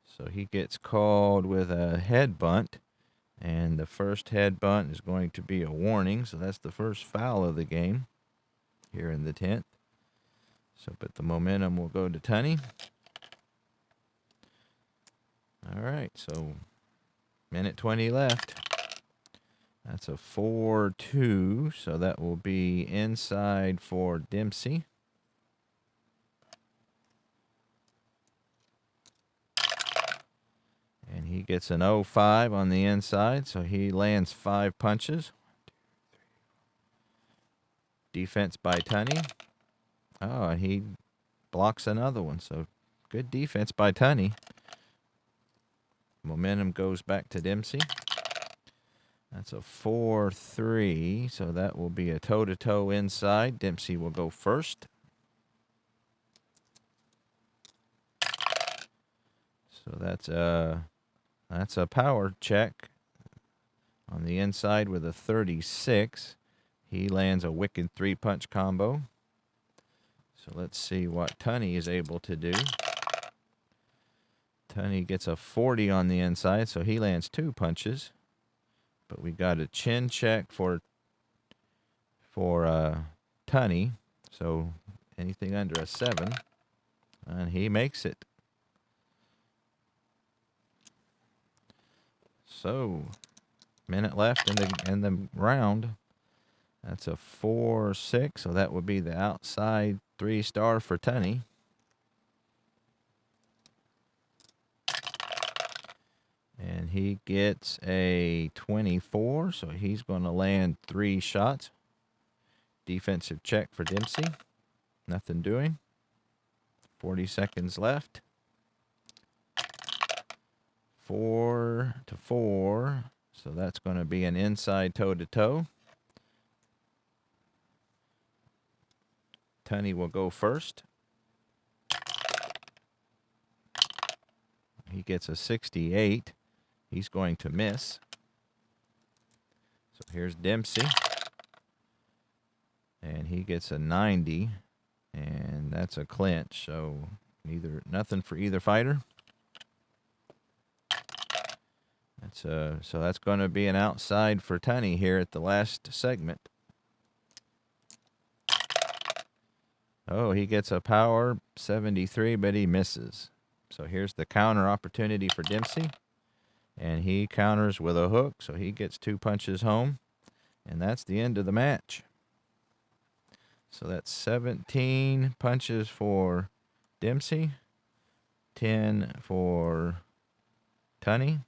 So he gets called with a head bunt, and the first head bunt is going to be a warning. So that's the first foul of the game here in the 10th. So, but the momentum will go to Tunney. All right, so minute 20 left. That's a 4-2, so that will be inside for Dempsey. And he gets an 0-5 on the inside, so he lands 5 punches. Defense by Tunney. Oh, and he blocks another one, so good defense by Tunney. Momentum goes back to Dempsey. That's a 4-3, so that will be a toe-to-toe inside. Dempsey will go first. So that's a power check on the inside with a 36. He lands a wicked 3-punch combo. So let's see what Tunney is able to do. Tunney gets a 40 on the inside, so he lands 2 punches. But we got a chin check for Tunney, so anything under a 7, and he makes it. So, minute left in the round. That's a 4-6, so that would be the outside 3-star for Tunney. And he gets a 24, so he's going to land 3 shots. Defensive check for Dempsey. Nothing doing. 40 seconds left. 4-4, so that's going to be an inside toe-to-toe. Tunney will go first. He gets a 68. He's going to miss. So here's Dempsey. And he gets a 90. And that's a clinch. So nothing for either fighter. So that's going to be an outside for Tunney here at the last segment. Oh, he gets a power 73, but he misses. So here's the counter opportunity for Dempsey. And he counters with a hook, so he gets 2 punches home. And that's the end of the match. So that's 17 punches for Dempsey, 10 for Tunney.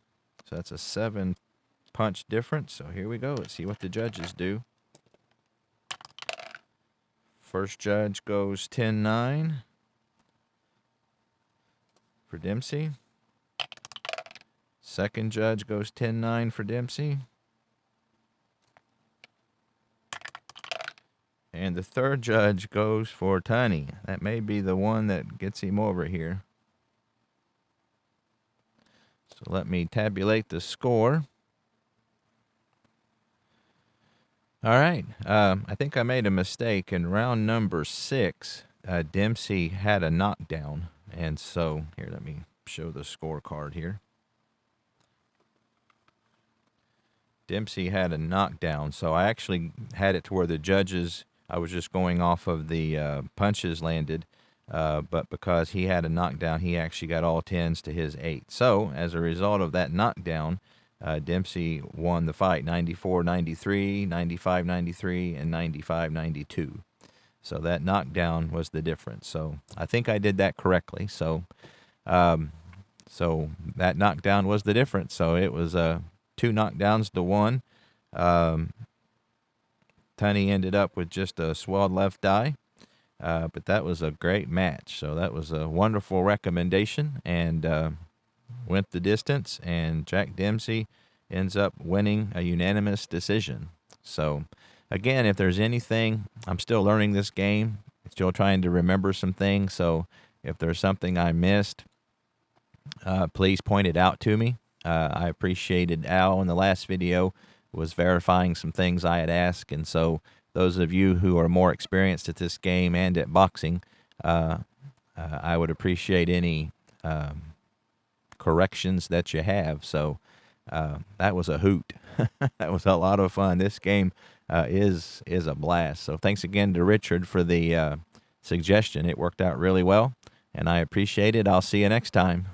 So that's a 7-punch difference. So here we go. Let's see what the judges do. First judge goes 10-9 for Dempsey. Second judge goes 10-9 for Dempsey. And the third judge goes for Tunney. That may be the one that gets him over here. So let me tabulate the score. All right. I think I made a mistake. In round number 6, Dempsey had a knockdown. And so, here, let me show the scorecard here. Dempsey had a knockdown. So I actually had it to where the judges, I was just going off of the punches landed. But because he had a knockdown, he actually got all 10s to his 8. So, as a result of that knockdown, Dempsey won the fight 94-93, 95-93, and 95-92. So that knockdown was the difference. So I think I did that correctly. So that knockdown was the difference. So it was 2 knockdowns to 1. Tunney ended up with just a swelled left eye. But that was a great match. So that was a wonderful recommendation and went the distance. And Jack Dempsey ends up winning a unanimous decision. So, again, if there's anything, I'm still learning this game, still trying to remember some things. So, if there's something I missed, please point it out to me. I appreciated Al in the last video was verifying some things I had asked, and so those of you who are more experienced at this game and at boxing, I would appreciate any corrections that you have. So that was a hoot. That was a lot of fun. This game is a blast. So thanks again to Richard for the suggestion. It worked out really well, and I appreciate it. I'll see you next time.